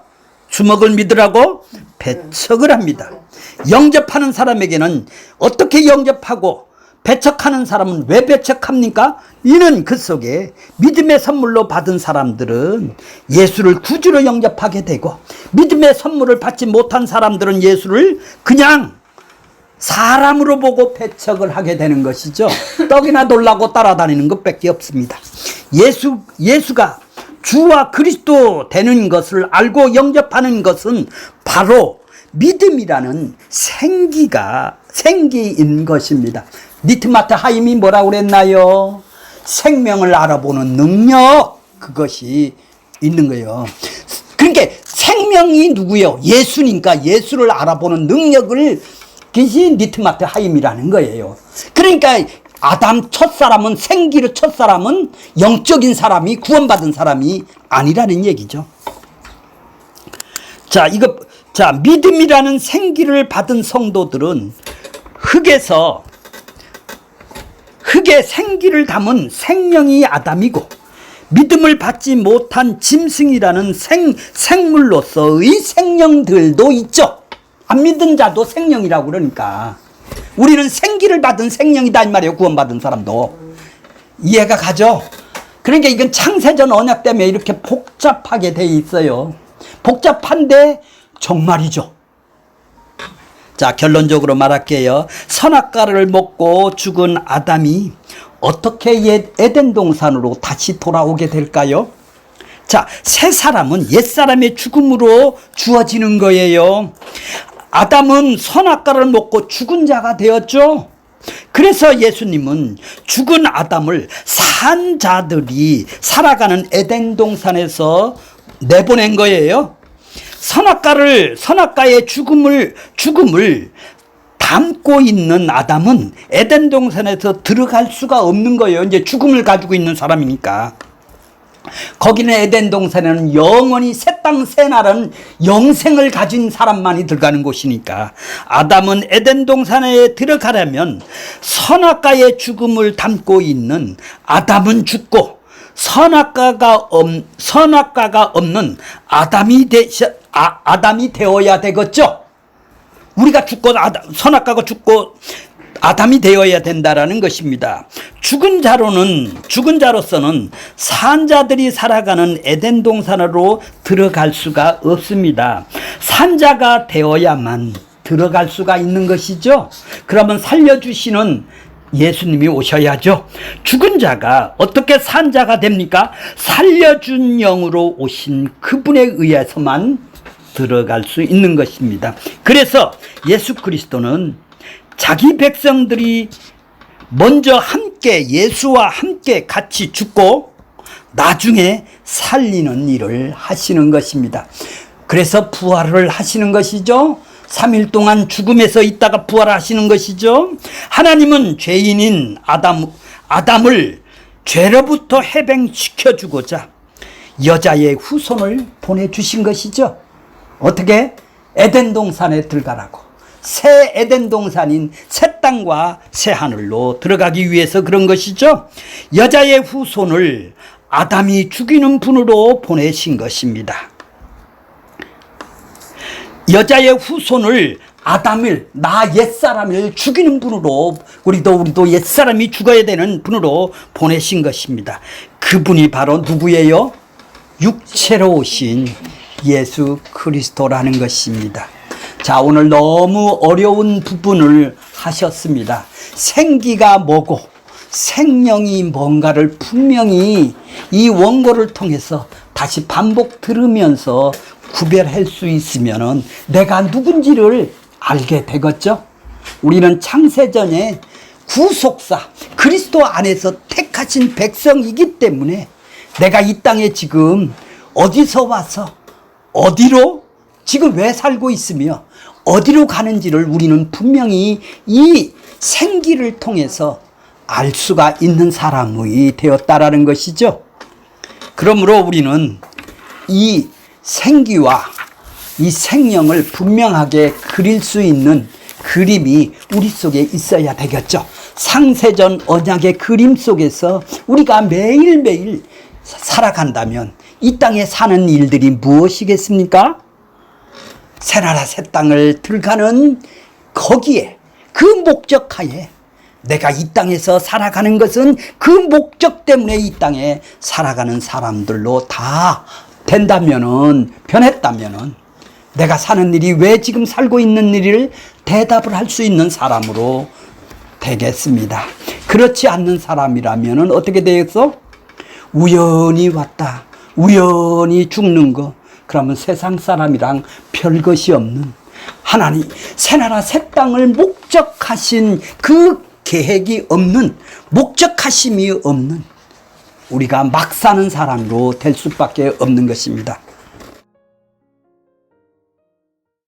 주먹을 믿으라고 배척을 합니다. 영접하는 사람에게는 어떻게 영접하고, 배척하는 사람은 왜 배척합니까? 이는 그 속에 믿음의 선물로 받은 사람들은 예수를 구주로 영접하게 되고, 믿음의 선물을 받지 못한 사람들은 예수를 그냥 사람으로 보고 배척을 하게 되는 것이죠. 떡이나 놀라고 따라다니는 것밖에 없습니다. 예수가 주와 그리스도 되는 것을 알고 영접하는 것은 바로 믿음이라는 생기인 것입니다. 니트마트 하임이 뭐라고 그랬나요? 생명을 알아보는 능력, 그것이 있는 거예요. 그러니까 생명이 누구예요? 예수니까 예수를 알아보는 능력을 계신 니트마트 하임이라는 거예요. 그러니까 아담 첫사람은, 생기의 첫사람은 영적인 사람이, 구원받은 사람이 아니라는 얘기죠. 믿음이라는 생기를 받은 성도들은 흙에 생기를 담은 생명이 아담이고, 믿음을 받지 못한 짐승이라는 생물로서의 생명들도 있죠. 안 믿은 자도 생명이라고 그러니까. 우리는 생기를 받은 생명이다 이 말이에요. 구원받은 사람도. 이해가 가죠? 그러니까 이건 창세전 언약 때문에 이렇게 복잡하게 돼 있어요. 복잡한데 정말이죠. 자, 결론적으로 말할게요. 선악과를 먹고 죽은 아담이 어떻게 에덴 동산으로 다시 돌아오게 될까요? 자, 새 사람은 옛사람의 죽음으로 주어지는 거예요. 아담은 선악과를 먹고 죽은 자가 되었죠. 그래서 예수님은 죽은 아담을 산 자들이 살아가는 에덴 동산에서 내보낸 거예요. 선악과의 죽음을 담고 있는 아담은 에덴 동산에서 들어갈 수가 없는 거예요. 이제 죽음을 가지고 있는 사람이니까. 거기는 에덴 동산에는 영원히 새 땅 새 나라는 영생을 가진 사람만이 들어가는 곳이니까, 아담은 에덴 동산에 들어가려면 선악과의 죽음을 담고 있는 아담은 죽고, 선악과가 없는 아담이 되어야 되겠죠. 우리가 죽고 선악과가 죽고 아담이 되어야 된다라는 것입니다. 죽은 자로서는 산자들이 살아가는 에덴 동산으로 들어갈 수가 없습니다. 산자가 되어야만 들어갈 수가 있는 것이죠. 그러면 살려주시는 예수님이 오셔야죠. 죽은 자가 어떻게 산자가 됩니까? 살려준 영으로 오신 그분에 의해서만 들어갈 수 있는 것입니다. 그래서 예수 그리스도는 자기 백성들이 먼저 함께, 예수와 함께 같이 죽고 나중에 살리는 일을 하시는 것입니다. 그래서 부활을 하시는 것이죠. 3일 동안 죽음에서 있다가 부활하시는 것이죠. 하나님은 죄인인 아담을 죄로부터 해방시켜주고자 여자의 후손을 보내주신 것이죠. 어떻게? 에덴 동산에 들어가라고. 새 에덴 동산인 새 땅과 새 하늘로 들어가기 위해서 그런 것이죠. 여자의 후손을 아담이 죽이는 분으로 보내신 것입니다. 여자의 후손을 아담을, 나 옛사람을 죽이는 분으로, 우리도 옛사람이 죽어야 되는 분으로 보내신 것입니다. 그분이 바로 누구예요? 육체로 오신 예수 그리스도라는 것입니다. 자, 오늘 너무 어려운 부분을 하셨습니다. 생기가 뭐고 생명이 뭔가를 분명히 이 원고를 통해서 다시 반복 들으면서 구별할 수 있으면은 내가 누군지를 알게 되겠죠. 우리는 창세전에 구속사, 그리스도 안에서 택하신 백성이기 때문에 내가 이 땅에 지금 어디서 와서 어디로 지금 왜 살고 있으며 어디로 가는지를 우리는 분명히 이 생기를 통해서 알 수가 있는 사람이 되었다라는 것이죠. 그러므로 우리는 이 생기와 이 생명을 분명하게 그릴 수 있는 그림이 우리 속에 있어야 되겠죠. 상세전 언약의 그림 속에서 우리가 매일매일 살아간다면 이 땅에 사는 일들이 무엇이겠습니까? 새나라 새 땅을 들어가는 거기에 그 목적하에 내가 이 땅에서 살아가는 것은 그 목적 때문에 이 땅에 살아가는 사람들로 다 된다면은, 변했다면은 내가 사는 일이 왜 지금 살고 있는 일을 대답을 할 수 있는 사람으로 되겠습니다. 그렇지 않는 사람이라면은 어떻게 되겠어? 우연히 왔다, 우연히 죽는 거. 그러면 세상 사람이랑 별 것이 없는 하나님 새나라 새 땅을 목적하신 그 계획이 없는, 목적하심이 없는 우리가 막 사는 사람으로 될 수밖에 없는 것입니다.